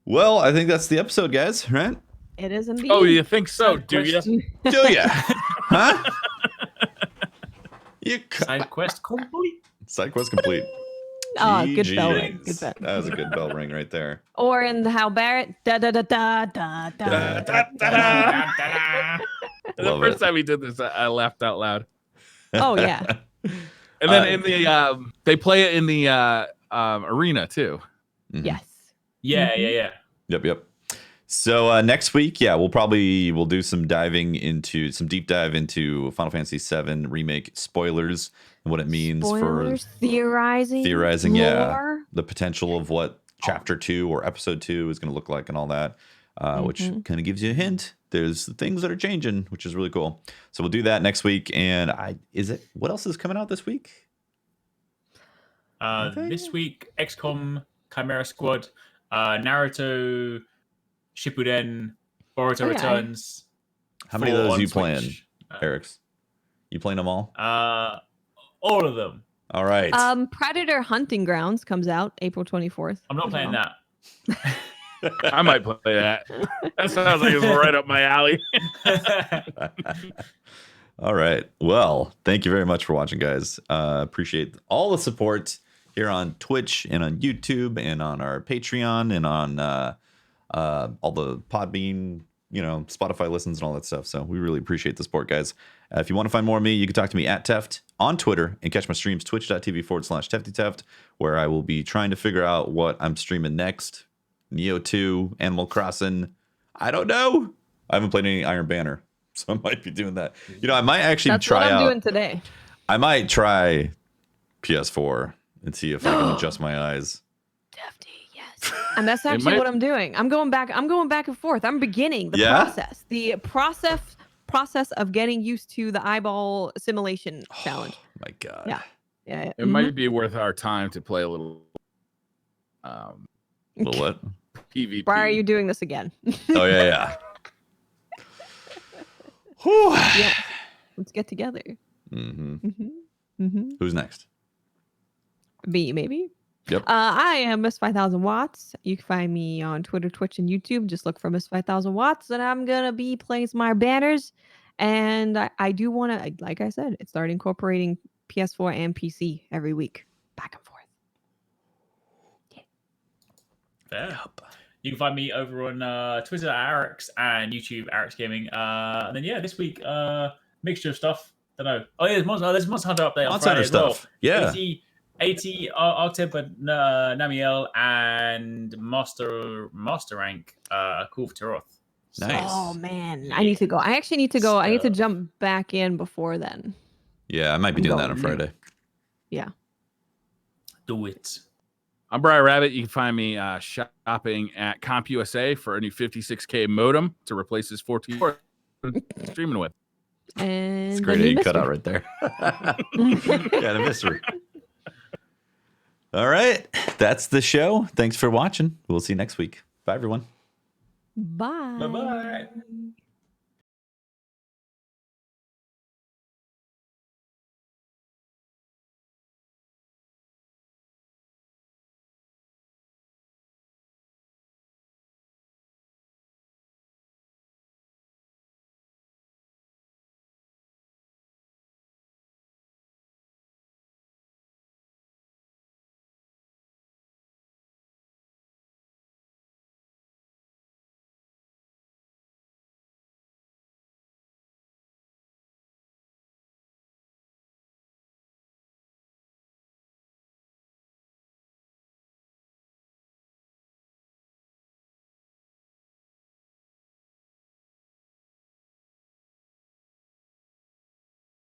Speaker 1: Well, I think that's the episode, guys, right?
Speaker 3: It is indeed.
Speaker 4: Oh, you think so? Do you?
Speaker 1: Do you? Huh?
Speaker 2: SideQuest complete.
Speaker 1: SideQuest complete.
Speaker 3: Oh, good bell ring. Good bell.
Speaker 1: That was a good bell ring right there.
Speaker 3: Or in How Barrett. Da da da da da da da da.
Speaker 4: The first time he did this, I laughed out loud.
Speaker 3: Oh yeah.
Speaker 4: And then in the they play it in the arena too.
Speaker 3: Yes.
Speaker 2: Yeah.
Speaker 1: Yep. So next week, we'll do some deep dive into Final Fantasy VII Remake spoilers and what it means for
Speaker 3: theorizing,
Speaker 1: lore. The potential of what Chapter 2 or Episode 2 is going to look like and all that, which kind of gives you a hint. There's things that are changing, which is really cool. So we'll do that next week. And what else is coming out this week?
Speaker 2: This week, XCOM, Chimera Squad, Naruto, Shippuden, Boruto Returns.
Speaker 1: How many of those are you playing, Eric's? You playing them all?
Speaker 2: All of them.
Speaker 1: All right.
Speaker 3: Predator Hunting Grounds comes out April 24th.
Speaker 2: I'm not playing that.
Speaker 4: I might play that. That sounds like it's right up my alley.
Speaker 1: All right. Well, thank you very much for watching, guys. Appreciate all the support here on Twitch and on YouTube and on our Patreon and on all the Podbean, Spotify listens and all that stuff. So we really appreciate the support, guys. If you want to find more of me, you can talk to me at Teft on Twitter and catch my streams, twitch.tv/TeftyTeft, where I will be trying to figure out what I'm streaming next. Neo 2, Animal Crossing. I don't know. I haven't played any Iron Banner, so I might be doing that. I might actually try
Speaker 3: That's what I'm doing today.
Speaker 1: I might try PS4 and see if I can adjust my eyes.
Speaker 3: Tefty, yes. And that's actually what I'm doing. I'm going back and forth. I'm beginning the process of getting used to the eyeball simulation challenge.
Speaker 1: Oh my god.
Speaker 3: Yeah.
Speaker 4: It might be worth our time to play a little
Speaker 1: what?
Speaker 4: PvP.
Speaker 3: Why are you doing this again?
Speaker 1: Oh yeah.
Speaker 3: Yeah. Let's get together.
Speaker 1: Who's next?
Speaker 3: Me, maybe.
Speaker 1: Yep.
Speaker 3: I am Miss 5000 Watts. You can find me on Twitter, Twitch, and YouTube. Just look for Miss 5000 Watts, and I'm gonna be playing some more banners. And I do want to, like I said, start incorporating PS4 and PC every week, back and forth.
Speaker 2: Fair. You can find me over on Twitter at Arix and YouTube Arix Gaming. And then this week mixture of stuff. Don't know. Oh yeah, there's Monster Hunter update on Friday as well.
Speaker 1: Yeah.
Speaker 2: 80 Arctemp, Namiel, and Master Rank Call for Taroth.
Speaker 1: Nice.
Speaker 3: Oh man, I need to go. I actually need to go. I need to jump back in before then.
Speaker 1: Yeah, I might be doing that on Friday.
Speaker 3: Yeah.
Speaker 2: Do it.
Speaker 4: I'm Briar Rabbit. You can find me shopping at CompUSA for a new 56K modem to replace his 14 streaming with.
Speaker 3: And
Speaker 1: it's great that you cut out right there. Yeah, the mystery. All right. That's the show. Thanks for watching. We'll see you next week. Bye, everyone.
Speaker 3: Bye.
Speaker 2: Bye-bye.